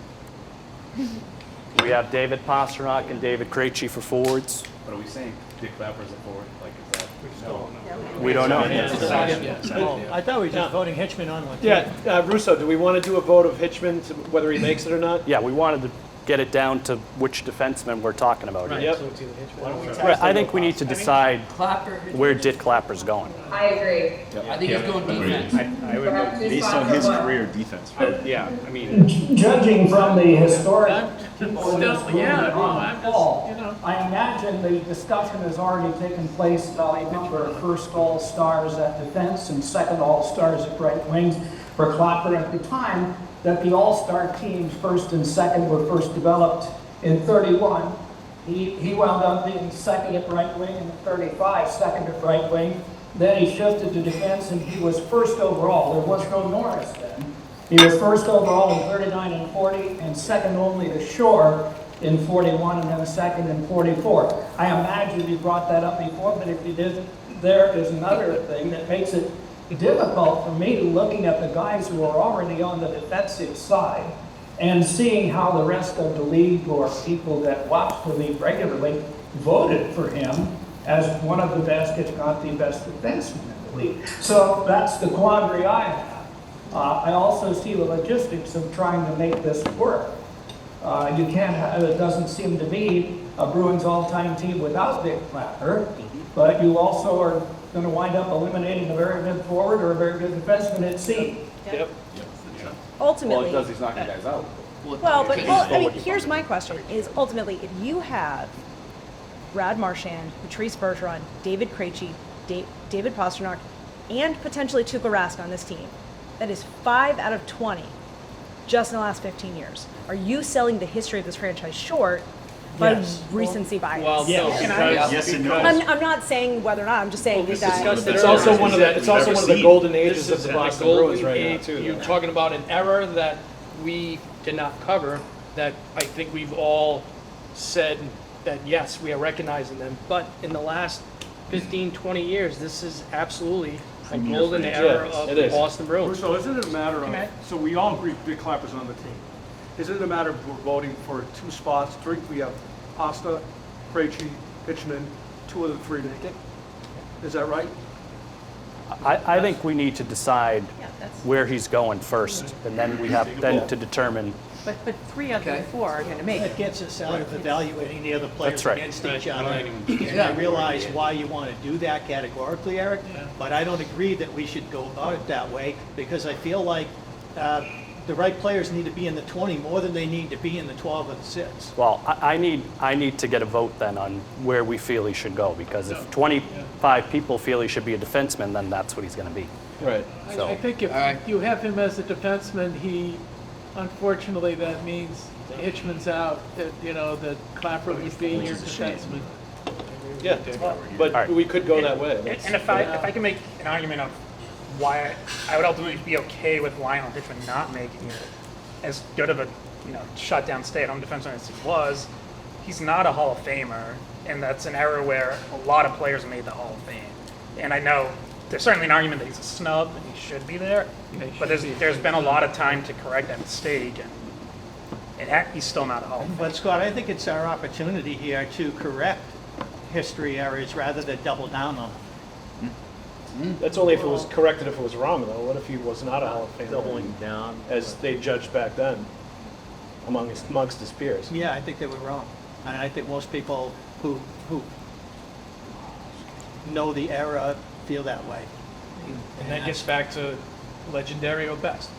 We have David Pasternak and David Krejci for forwards. What are we saying? Dit Clapper's a forward? Like, is that? We don't know. I thought we were just voting Hitchman on one. Yeah, Russo, do we want to do a vote of Hitchman to whether he makes it or not? Yeah, we wanted to get it down to which defenseman we're talking about here. Yep. Right, I think we need to decide where Dit Clapper's going. I agree. I think he's going defense. I would, based on his career, defense. Yeah, I mean, Judging from the historic Paul, I imagine the discussion has already taken place about a number of first all-stars at defense and second all-stars at right wings for Clapper at the time that the all-star teams, first and second, were first developed in 31. He wound up being second at right wing in 35, second at right wing. Then he shifted to defense and he was first overall. There was no Norris then. He was first overall in 39 and 40 and second only to Shore in 41 and then second in 44. I imagine you brought that up before, but if you didn't, there is another thing that makes it difficult for me looking at the guys who are already on the defensive side and seeing how the rest of the league or people that watch the league regularly voted for him as one of the best, if not the best defenseman in the league. So that's the quandary I have. I also see the logistics of trying to make this work. You can't have, it doesn't seem to be a Bruins all-time team without Dit Clapper, but you also are going to wind up eliminating a very good forward or a very good defenseman at sea. Yep. Ultimately, Well, it does, he's knocking guys out. I mean, here's my question: is ultimately, if you have Brad Marchand, Patrice Bergeron, David Krejci, David Pasternak, and potentially Tuukka Rask on this team, that is 5 out of 20 just in the last 15 years. Are you selling the history of this franchise short by recency bias? Well, Yes and no. I'm not saying whether or not. I'm just saying that. It's also one of the golden ages of the Boston Bruins right now, too. You're talking about an era that we did not cover, that I think we've all said that, yes, we are recognizing them. But in the last 15, 20 years, this is absolutely a golden era of the Boston Bruins. So isn't it a matter of, so we all agree Dit Clapper's on the team. Isn't it a matter of we're voting for 2 spots? 3, we have Pasta, Krejci, Hitchman, 2 of the 3 make it? Is that right? I think we need to decide where he's going first, and then we have then to determine. But 3 out of the 4 are going to make That it. gets us out of evaluating the other players That's right. against each other. And I realize why you want to do that categorically, Eric, but I don't agree that we should go about it that way, because I feel like the right players need to be in the 20 more than they need to be in the 12 or the 6. Well, I need to get a vote then on where we feel he should go, because if 25 people feel he should be a defenseman, then that's what he's going to be. Right. So I think if you have him as a defenseman, unfortunately, that means Hitchman's out, that Clapper would be your defenseman. Yeah, but we could go that way. And if I can make an argument of why I would ultimately be okay with Lionel Hitchman not making it, as good of a shutdown stay-at-home defenseman as he was, he's not a Hall of Famer, and that's an era where a lot of players made the Hall of Fame. And I know there's certainly an argument that he's a snub and he should be there, but there's been a lot of time to correct that mistake, and he's still not a Hall of Fame. But Scott, I think it's our opportunity here to correct history errors rather than double down on them. That's only if it was corrected if it was wrong, though. What if he was not a Hall of Famer? Doubling down. As they judged back then amongst his peers. Yeah, I think they were wrong. And I think most people who know the era feel that way. And that gets back to legendary or best.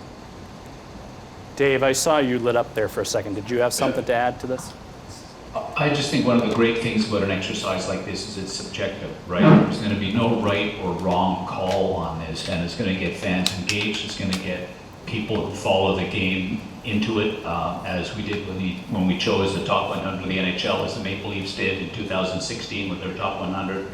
Dave, I saw you lit up there for a second. Did you have something to add to this? I just think one of the great things about an exercise like this is it's subjective, right? There's going to be no right or wrong call on this, and it's going to get fans engaged. It's going to get people who follow the game into it, as we did when we chose the top 100 of the NHL, as the Maple Leafs did in 2016 with their top 100.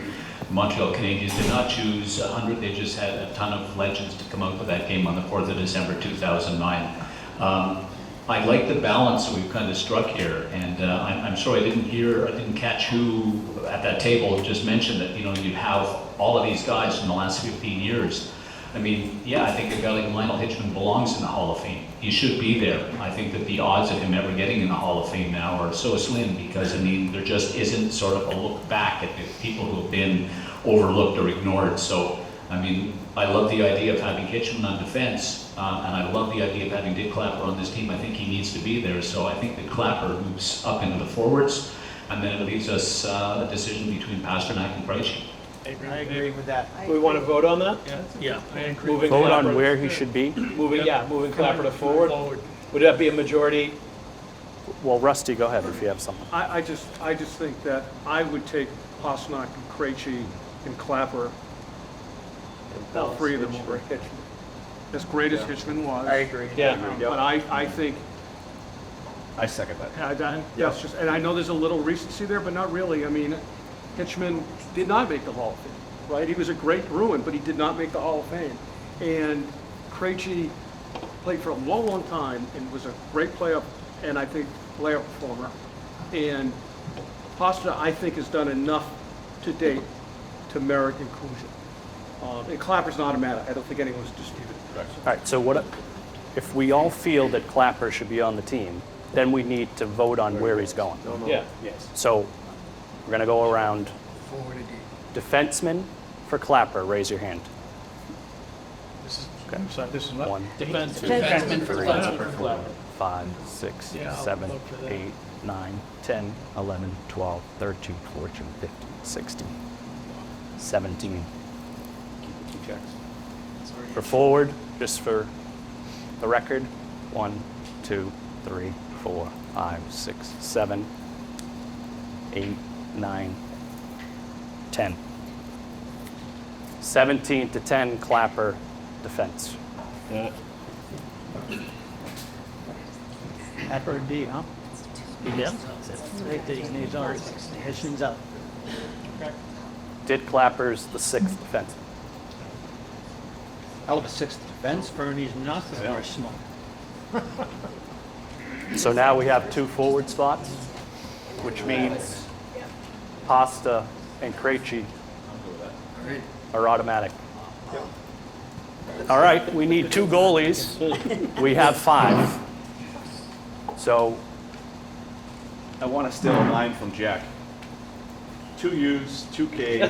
The Montreal Canadiens did not choose 100. They just had a ton of legends to come out with that game on the 4th of December 2009. I like the balance that we've kind of struck here, and I'm sorry I didn't catch who at that table just mentioned that, you have all of these guys from the last 15 years. I mean, yeah, I think a guy like Lionel Hitchman belongs in the Hall of Fame. He should be there. I think that the odds of him ever getting in the Hall of Fame now are so slim because, there just isn't sort of a look back at the people who have been overlooked or ignored. So, I love the idea of having Hitchman on defense, and I love the idea of having Dit Clapper on this team. I think he needs to be there. So I think that Clapper moves up into the forwards, and then it leaves us a decision between Pasternak and Krejci. I agree with that. Do we want to vote on that? Yeah, I agree. Moving Vote Clapper- on where he should be. Moving Clapper to forward. Would that be a majority? Well, Rusty, go ahead if you have something. I just think that I would take Pasternak and Krejci and Clapper, all three of them over Hitchman. As great as Hitchman was. I agree. But I think, I second that. that's just, and I know there's a little recency there, but not really. Hitchman did not make the Hall of Fame, right? He was a great Bruin, but he did not make the Hall of Fame. And Krejci played for a long, long time and was a great playoff, and I think playoff performer. And Pasternak, I think, has done enough to date to merit inclusion. And Clapper's an automatic. I don't think anyone's disputed it. All right, so if we all feel that Clapper should be on the team, then we need to vote on where he's going. Yeah. Yes. So we're going to go around. Forward again. Defenseman for Clapper, raise your hand. I'm sorry, this is what? One, Defenseman for three, Clapper. 4, 5, 6, Yeah, I'll 7, vote for that. 8, 9, 10, 11, 12, 13, 14, 15, 16, 17. Two checks. For forward, just for the record, 1, 2, 3, 4, 5, 6, 7, 8, 9, 10. 17 to 10, Clapper, defense. Clapper D, huh? Yeah. Right, that he needs ours. Hitchman's up. Dit Clapper's the 6th defenseman. Hell of a sixth defense. Fernie's nothing very small. So now we have 2 forward spots, which means Pasta and Krejci are automatic. All right, we need 2 goalies. We have 5. So I want to steal a line from Jack. 2 U's, 2 K's.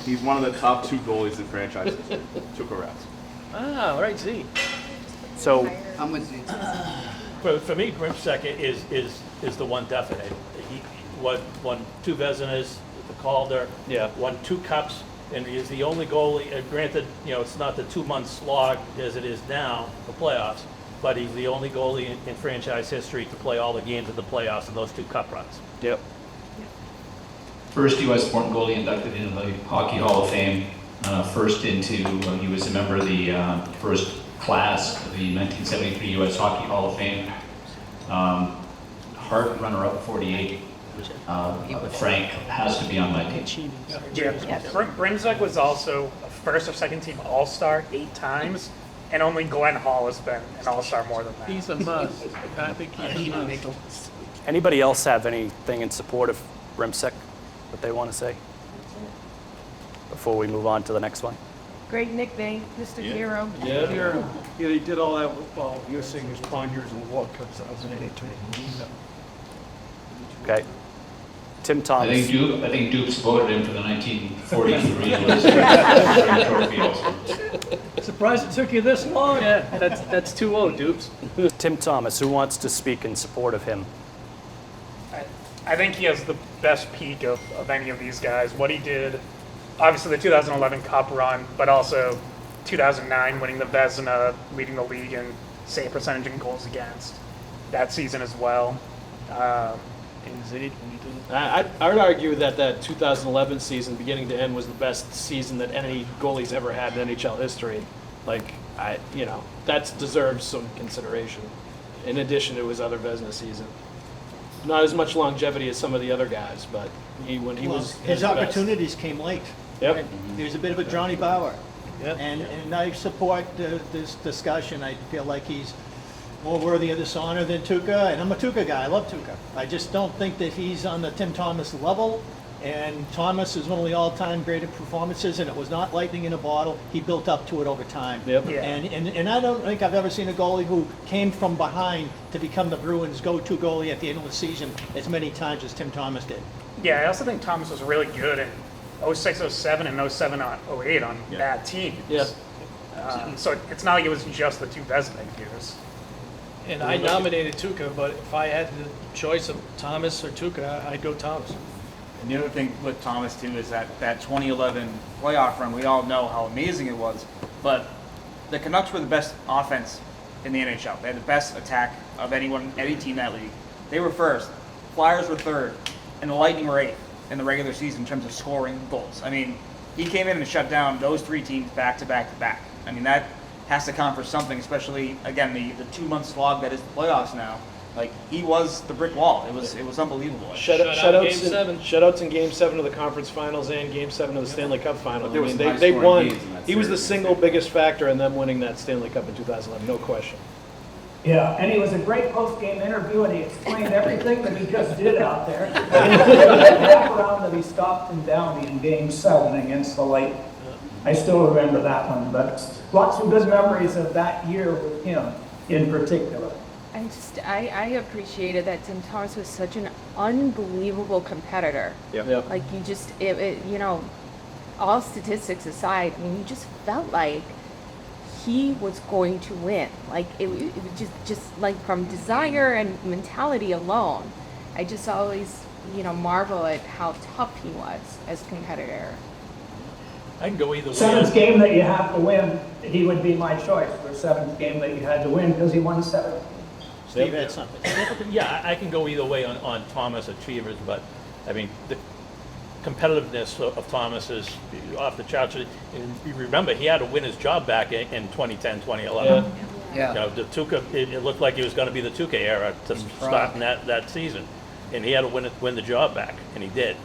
He's one of the top 2 goalies in franchise history. 2 Carats. Ah, right, Z. So I'm with you. For me, Grimsek is the one definite. He won 2 Vezinas, the Calder, won 2 Cups, and he is the only goalie. Granted, it's not the 2-month slog as it is now, the playoffs, but he's the only goalie in franchise history to play all the games of the playoffs in those 2 Cup runs. Yep. First U.S. born goalie inducted into the Hockey Hall of Fame. He was a member of the first class of the 1973 U.S. Hockey Hall of Fame. Hart runner-up 48. Frank has to be on my team. Brimzek was also a first or second team All-Star 8 times, and only Glenn Hall has been an All-Star more than that. He's a must. I think he's a must. anybody else have anything in support of Brimsek that they want to say before we move on to the next one? Great nickname, Mr. Hero. Yeah, he did all that while he was singing his Ponders and World Cup 2008. Okay. Tim Thomas. I think Dupes voted him for the 1943 trophy also. Surprised it took you this long. Yeah, that's 2-0, Dupes. Tim Thomas, who wants to speak in support of him? I think he has the best peak of any of these guys. What he did, obviously the 2011 Cup run, but also 2009 winning the Vezina, leading the league in save percentage and goals against that season as well. I would argue that that 2011 season, beginning to end, was the best season that any goalie's ever had in NHL history. Like, that deserves some consideration. In addition to his other Vezina season, not as much longevity as some of the other guys, but when he was his best. opportunities came late. Yep. He was a bit of a Johnny Bauer. Yep. And I support this discussion. I feel like he's more worthy of this honor than Tuukka, and I'm a Tuukka guy. I love Tuukka. I just don't think that he's on the Tim Thomas level. And Thomas is one of the all-time greatest performances, and it was not lightning in a bottle. He built up to it over time. Yep. Yeah. And I don't think I've ever seen a goalie who came from behind to become the Bruins' go-to goalie at the end of the season as many times as Tim Thomas did. Yeah, I also think Thomas was really good in 06, 07, and 07, 08 on bad teams. Yeah. So it's not like it was just the two Vezina years. And I nominated Tuukka, but if I had the choice of Thomas or Tuukka, I'd go Thomas. And the other thing with Thomas too is that 2011 playoff run, we all know how amazing it was, but the Canucks were the best offense in the NHL. They had the best attack of any team in that league. They were first, Flyers were third, and the Lightning were eighth in the regular season in terms of scoring goals. I mean, he came in and shut down those three teams back to back to back. I mean, that has to count for something, especially, again, the 2-month slog that is the playoffs now. Like, he was the brick wall. It was unbelievable. Shutouts in Game 7 of the conference finals and Game 7 of the Stanley Cup final. There was some they high-scoring won. games in that He was the series, single biggest factor in them winning that Stanley Cup in 2011, no question. Yeah, and he was a great post-game interview, and he explained everything that he just did out there. The background that he stopped him down in Game 7 against the Lightning. I still remember that one, but lots of good memories of that year with him in particular. I appreciated that Tim Thomas was such an unbelievable competitor. Yep. Like all statistics aside, I mean, you just felt like he was going to win. Like it was just like from desire and mentality alone. I just always, marvel at how tough he was as a competitor. I can go either way. Seventh game that you have to win, he would be my choice for seventh game that you had to win because he won 7. Steve had something. Yeah, I can go either way on Thomas Achievers, but I mean, the competitiveness of Thomas is off the charts. And you remember, he had to win his job back in 2010, 2011. Yeah. The Tuukka, it looked like it was going to be the Tuukka era to start in that season. And he had to win the job back, and he did.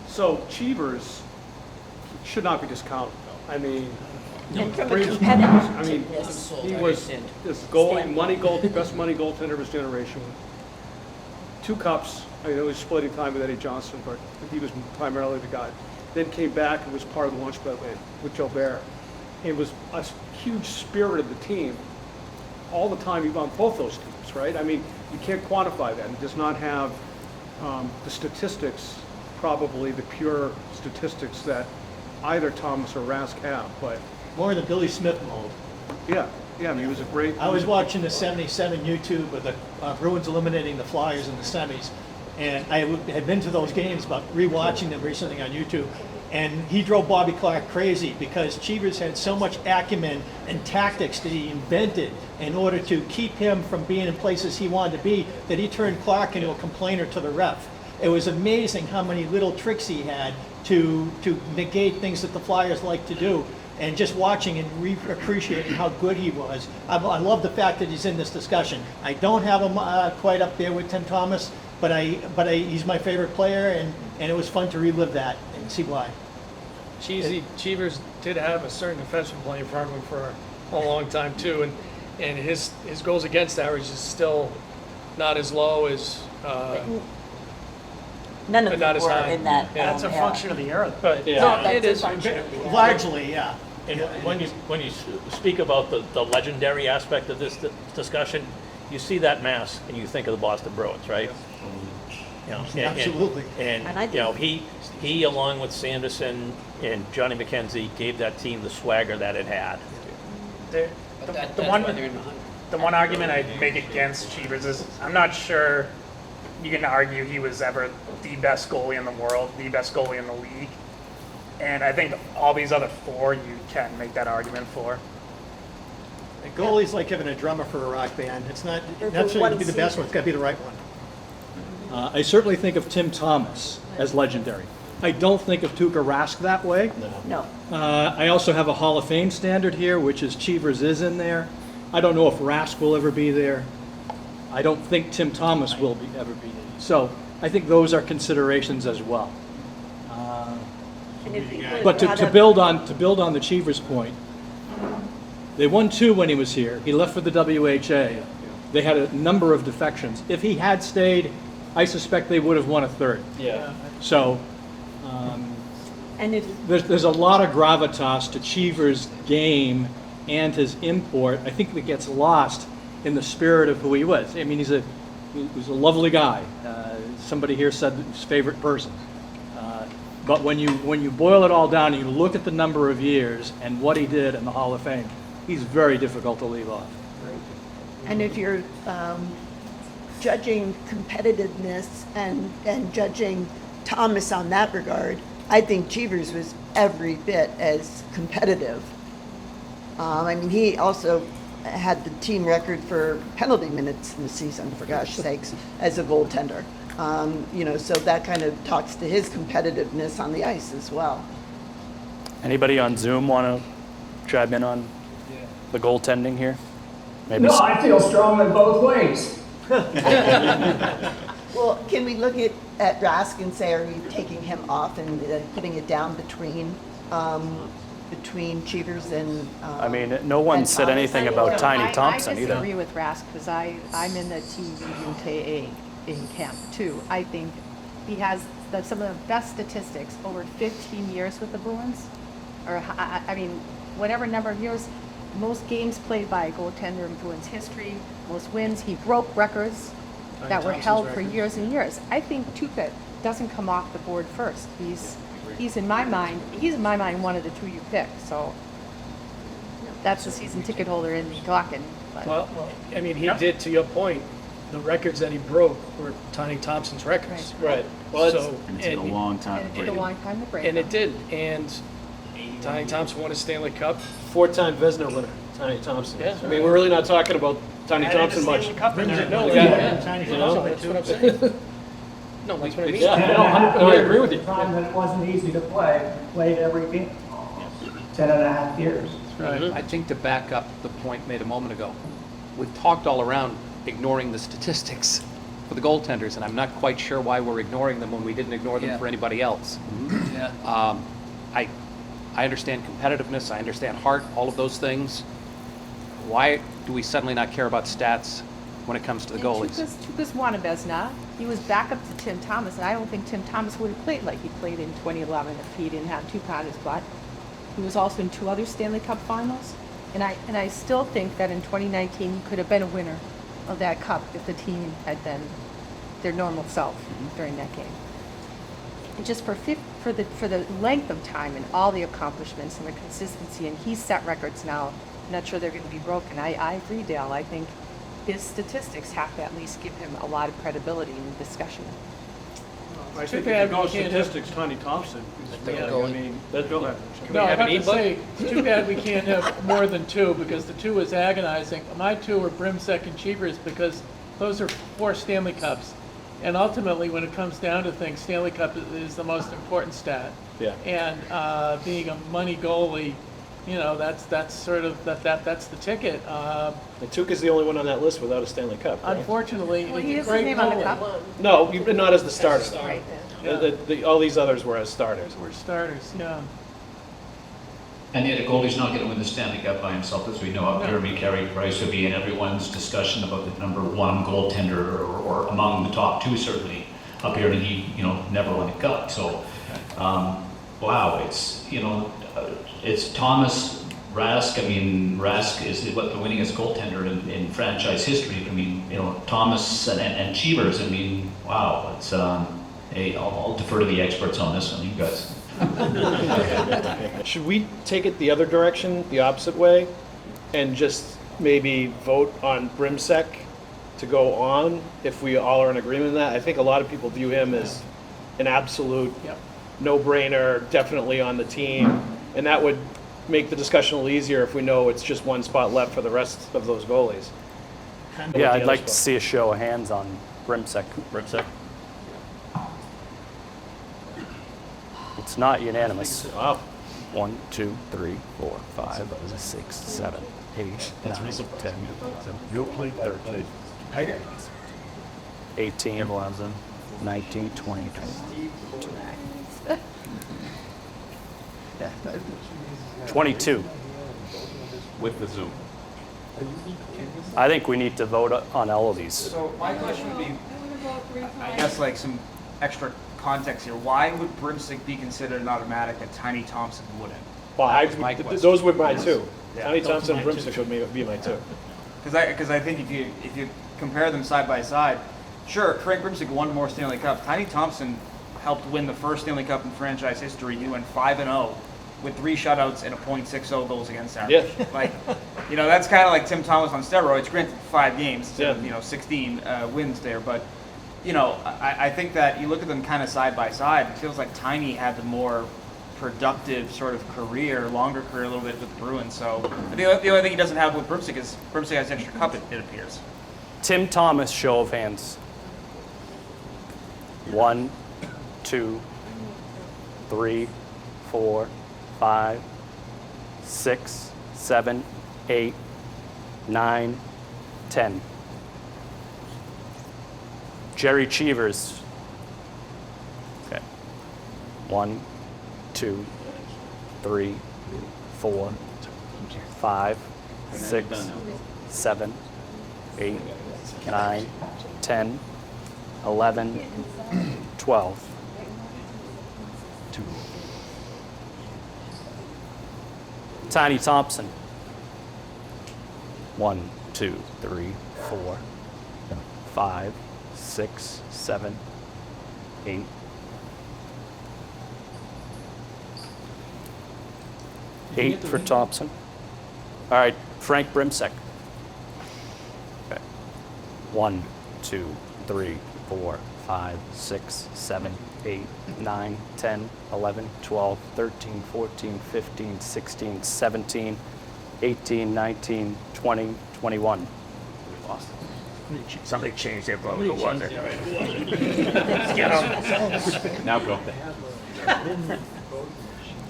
So Cheevers should not be discounted, though. I mean, And from a Braves- competitive- I mean, he was this best money goaltender of his generation. 2 cups. I know he was splitting time with Eddie Johnson, but he was primarily the guy. Then came back and was part of the launch with Joe Bear. And was a huge spirit of the team all the time, even on both those teams, right? I mean, you can't quantify that. He does not have the statistics, probably the pure statistics that either Thomas or Rask have, but More in the Billy Smith mold. yeah, I mean, he was a great. I was watching the 77 YouTube of the Bruins eliminating the Flyers in the semis, and I had been to those games, but rewatching them recently on YouTube, and he drove Bobby Clark crazy because Cheevers had so much acumen and tactics that he invented in order to keep him from being in places he wanted to be, that he turned Clark into a complainer to the ref. It was amazing how many little tricks he had to negate things that the Flyers like to do. And just watching and appreciating how good he was. I love the fact that he's in this discussion. I don't have him quite up there with Tim Thomas, but he's my favorite player, and it was fun to relive that and see why. Cheevers did have a certain defenseman playing in front of him for a long time too, and his goals against average is still not as low as. None of but them not as were high. in that. Yeah. That's a function of the era. But Yeah. No, It that's is. a function of the era. Largely, yeah. And when you speak about the legendary aspect of this discussion, you see that mask and you think of the Boston Bruins, right? Absolutely. And he along with Sanderson and Johnny McKenzie gave that team the swagger that it had. The one argument I'd make against Cheevers is I'm not sure you can argue he was ever the best goalie in the world, the best goalie in the league. And I think all these other 4 you can make that argument for. A goalie's like having a drummer for a rock band. It's not Or for necessarily to one be the best one, season. it's got to be the right one. I certainly think of Tim Thomas as legendary. I don't think of Tuukka Rask that way. No. I also have a Hall of Fame standard here, which is Cheevers is in there. I don't know if Rask will ever be there. I don't think Tim Thomas will ever be there. So I think those are considerations as well. But to build on the Cheevers point, they won 2 when he was here. He left for the WHA. They had a number of defections. If he had stayed, I suspect they would have won a 3rd. Yeah. So And if, there's a lot of gravitas to Cheevers' game and his import. I think that gets lost in the spirit of who he was. I mean, he was a lovely guy. Somebody here said his favorite person. But when you boil it all down and you look at the number of years and what he did in the Hall of Fame, he's very difficult to leave off. and if you're judging competitiveness and judging Thomas on that regard, I think Cheevers was every bit as competitive. I mean, he also had the team record for penalty minutes in the season, for gosh sakes, as a goaltender. So that kind of talks to his competitiveness on the ice as well. Anybody on Zoom want to chime in on the goaltending here? Maybe No, I feel strongly both ways. Well, can we look at Rask and say, are you taking him off and putting it down between Cheevers and I mean, no one and said Thomas? anything about Tiny Thompson I either. disagree with Rask because I'm in the team UKA in camp too. I think he has some of the best statistics over 15 years with the Bruins. Or, I mean, whatever number of years, most games played by a goaltender in Bruins history, most wins. He broke records that were held for years and years. I think Tuukka doesn't come off the board first. He's in my mind one of the 2 you pick. So that's the season ticket holder in Glocken. Well, I mean, he did, to your point, the records that he broke were Tiny Thompson's records. Right. Well, And it took a long time to It break took a it. long time to break. And it did. And Tiny Thompson won a Stanley Cup. 4-time Vezina winner, Tiny Thompson. Yeah. I mean, we're really not talking about Tiny Thompson much. No, Yeah. Tiny You know? Thompson, that's what I'm saying. No, that's what I mean. Yeah, no, I agree with you. Time that it wasn't easy to play, played every game. 10.5 years. I think to back up the point made a moment ago, we've talked all around ignoring the statistics for the goaltenders, and I'm not quite sure why we're ignoring them when we didn't ignore them for anybody else. Yeah. I understand competitiveness, I understand heart, all of those things. Why do we suddenly not care about stats when it comes to the goalies? Tuukka's won a Vezina. He was backup to Tim Thomas, and I don't think Tim Thomas would have played like he played in 2011 if he didn't have Tuukka on his butt. He was also in 2 other Stanley Cup finals, and I still think that in 2019 he could have been a winner of that cup if the team had been their normal self during that game. And just for the length of time and all the accomplishments and the consistency, and he's set records now. I'm not sure they're going to be broken. I agree, Dale. I think his statistics have to at least give him a lot of credibility in the discussion. I Too think bad if you go we can't have- statistics, Tiny Thompson. Yeah, I mean, that's Bill. No, I have to say, it's too bad we can't have more than 2, because the 2 is agonizing. My 2 are Brimsek and Cheevers, because those are 4 Stanley Cups. And ultimately, when it comes down to things, Stanley Cup is the most important stat. Yeah. And being a money goalie, that's sort of, that's the ticket. And Tuukka's the only one on that list without a Stanley Cup, right? Unfortunately, Well, he's he a is his great name on the goalie. cup. No, but not as the starter. Right. All these others were as starters. We're starters, yeah. And yet a goalie's not going to win the Stanley Cup by himself, as we know. Up here, Carey Price would be in everyone's discussion about the number 1 goaltender, or among the top 2 certainly up here, and he, never won a cup. So, wow, it's Thomas, Rask. I mean, Rask is the winningest goaltender in franchise history. I mean, Thomas and Cheevers. I mean, wow, it's I'll defer to the experts on this one, you guys. Should we take it the other direction, the opposite way, and just maybe vote on Brimsek to go on if we all are in agreement on that? I think a lot of people view him as an absolute no-brainer, definitely on the team, and that would make the discussion a little easier if we know it's just 1 spot left for the rest of those goalies. Yeah, I'd like to see a show of hands on Brimsek. It's not unanimous. Wow. 1, 2, 3, 4, 5, 6, 7, 8, 9, 10, You played 13. 18, 19, 20, 22. With the Zoom. I think we need to vote on all of these. So my question would be, I guess like some extra context here. Why would Brimstick be considered an automatic that Tiny Thompson wouldn't? Well, My question. those were my two. Yeah. Tiny Those are Thompson and mine, Brimstick too. would be my two. Because I think if you compare them side by side, sure, Frank Brimstick won more Stanley Cups. Tiny Thompson helped win the first Stanley Cup in franchise history. He went 5-0 with 3 shutouts and a .60 goals against average. Yeah. Like, that's kind of like Tim Thomas on steroids. Granted, 5 games, instead Yeah. of 16 wins there, but I think that you look at them kind of side by side. It feels like Tiny had the more productive sort of career, longer career a little bit with the Bruins. So the only thing he doesn't have with Brimstick is Brimstick has extra cup, it appears. Tim Thomas, show of hands. 1, 2, 3, 4, 5, 6, 7, 8, 9, 10. Jerry Cheevers. Okay. 1, 2, 3, 4, 5, 6, 7, 8, 9, 10, 11, 12. 2. Tiny Thompson. 1, 2, 3, 4, 5, 6, 7, 8. 8 for Thompson. All right, Frank Brimstick. Okay. 1, 2, 3, 4, 5, 6, 7, 8, 9, 10, 11, 12, 13, 14, 15, 16, 17, 18, 19, 20, 21. Somebody changed their vote. Who was it? Now go.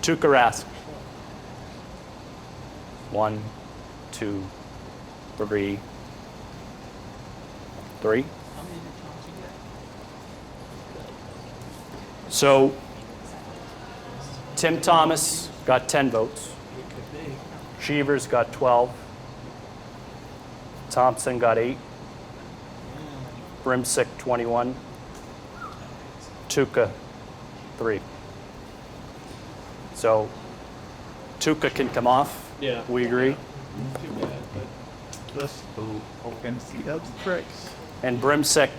Tuukka Rask. 1, 2, 3. 3. So Tim Thomas got 10 votes. Cheevers got 12. Thompson got 8. Brimstick 21. Tuukka 3. So Tuukka can come off. Yeah. We agree. And Brimstick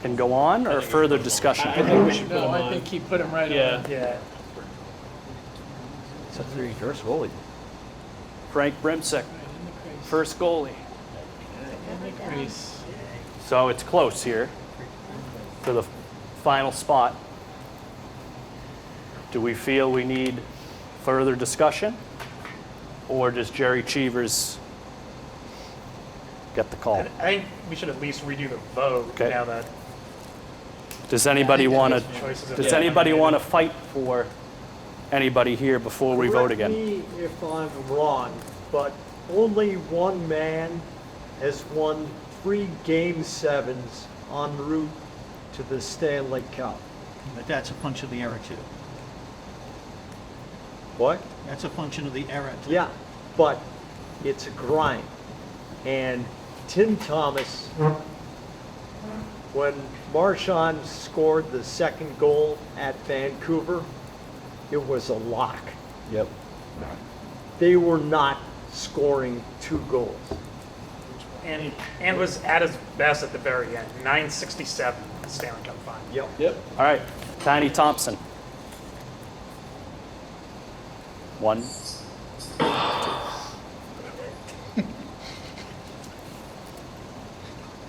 can go on, or further discussion? I think we should put No, him I on. think keep put him right Yeah. on. Yeah. It's a first goalie. Frank Brimstick, first goalie. In the crease. So it's close here for the final spot. Do we feel we need further discussion? Or does Jerry Cheevers get the call? I think we should at least redo the vote Okay. now that Does anybody want to? choices have Does been anybody eliminated. want to fight for anybody here before we vote again? Correct me if I'm wrong, but only one man has won 3 Game 7s en route to the Stanley Cup. But that's a function of the error too. What? That's a function of the error too. Yeah, but it's a grind. And Tim Thomas, when Marchand scored the second goal at Vancouver, it was a lock. Yep. They were not scoring 2 goals. And was at his best at the very end. 967 Stanley Cup final. Yep. Yep. All right, Tiny Thompson. 1, 2.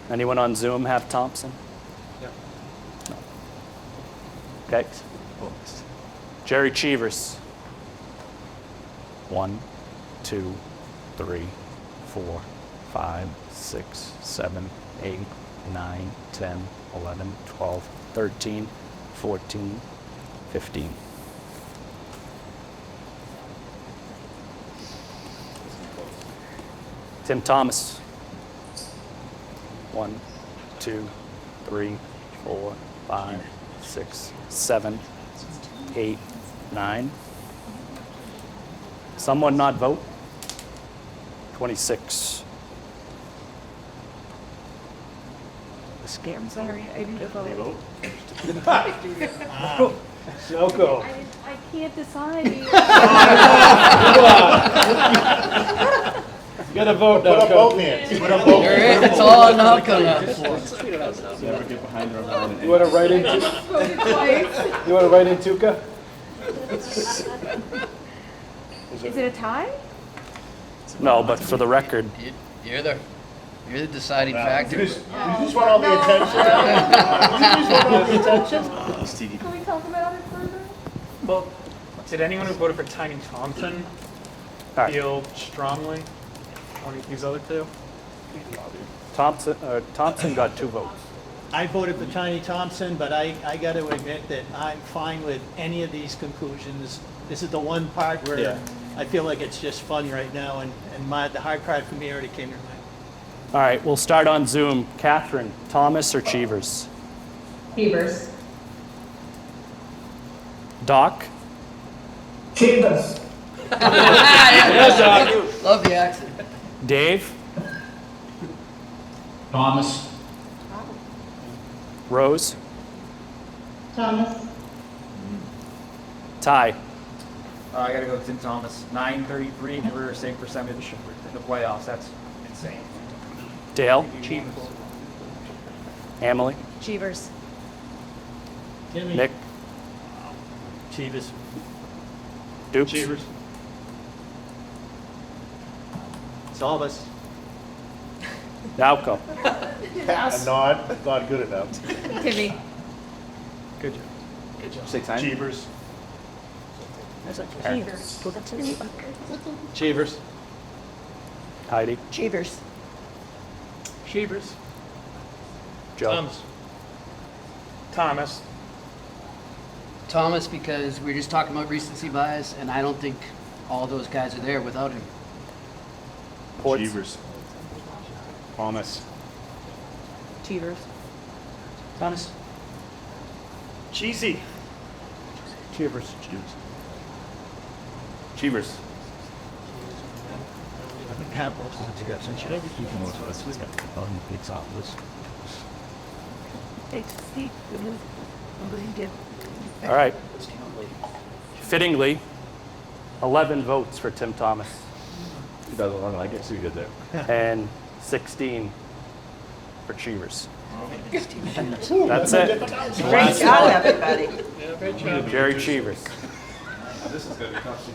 Anyone on Zoom have Thompson? Yeah. No. Okay. Jerry Cheevers. 1, 2, 3, 4, 5, 6, 7, 8, 9, 10, 11, 12, 13, 14, 15. Tim Thomas. 1, 2, 3, 4, 5, 6, 7, 8, 9. Someone not vote? 26. I'm sorry, I didn't vote. No go. I can't decide. You gotta vote now, Coach. It's all not gonna. Never get behind our line. You wanna write in? You wanna write in Tuca? Is it a tie? No, but for the record, You're the deciding factor. You just want all the attention? You just want all the attention? Can we talk about it further? Well, did anyone who voted for Tiny Thompson all right. feel strongly on these other two? Thompson got 2 votes. I voted for Tiny Thompson, but I got to admit that I'm fine with any of these conclusions. This is the one part where I feel like it's just fun right now, and the hard part for me already came to mind. All right, we'll start on Zoom. Catherine, Thomas or Cheevers? Cheevers. Doc? Cheevers. Love the accent. Dave? Thomas, Rose? Thomas. Ty? I gotta go with Tim Thomas. 933 career save percentage in the playoffs. That's insane. Dale? Emily? Cheevers. Nick? Chivas. Dukes? Cheevers. Salvas. Nowco? A nod, not good enough. Timmy. Good job. Say time. Cheevers. Cheevers. Heidi? Cheevers. Cheevers. Joe? Thomas. Thomas, because we were just talking about recency bias, and I don't think all those guys are there without him. Ports? Cheevers. Thomas. Cheevers. Thomas. Cheesy. Cheevers. Cheevers. Have most of the discussion. Should I repeat most of us? All right. Fittingly, 11 votes for Tim Thomas He does a lot. I guess we did there. and 16 for Cheevers. That's it. Great job, everybody. Jerry Cheevers. This is gonna be tough.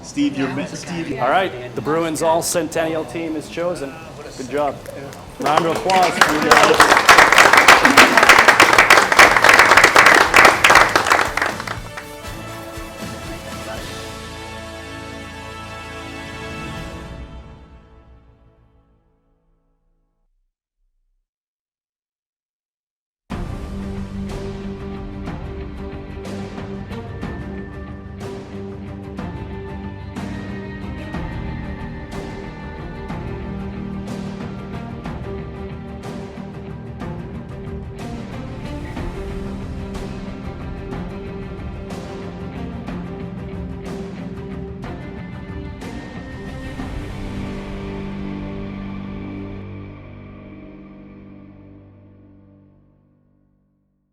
Steve, Steve. All right, the Bruins All-Centennial Team is chosen. Good job. Round of applause for you guys.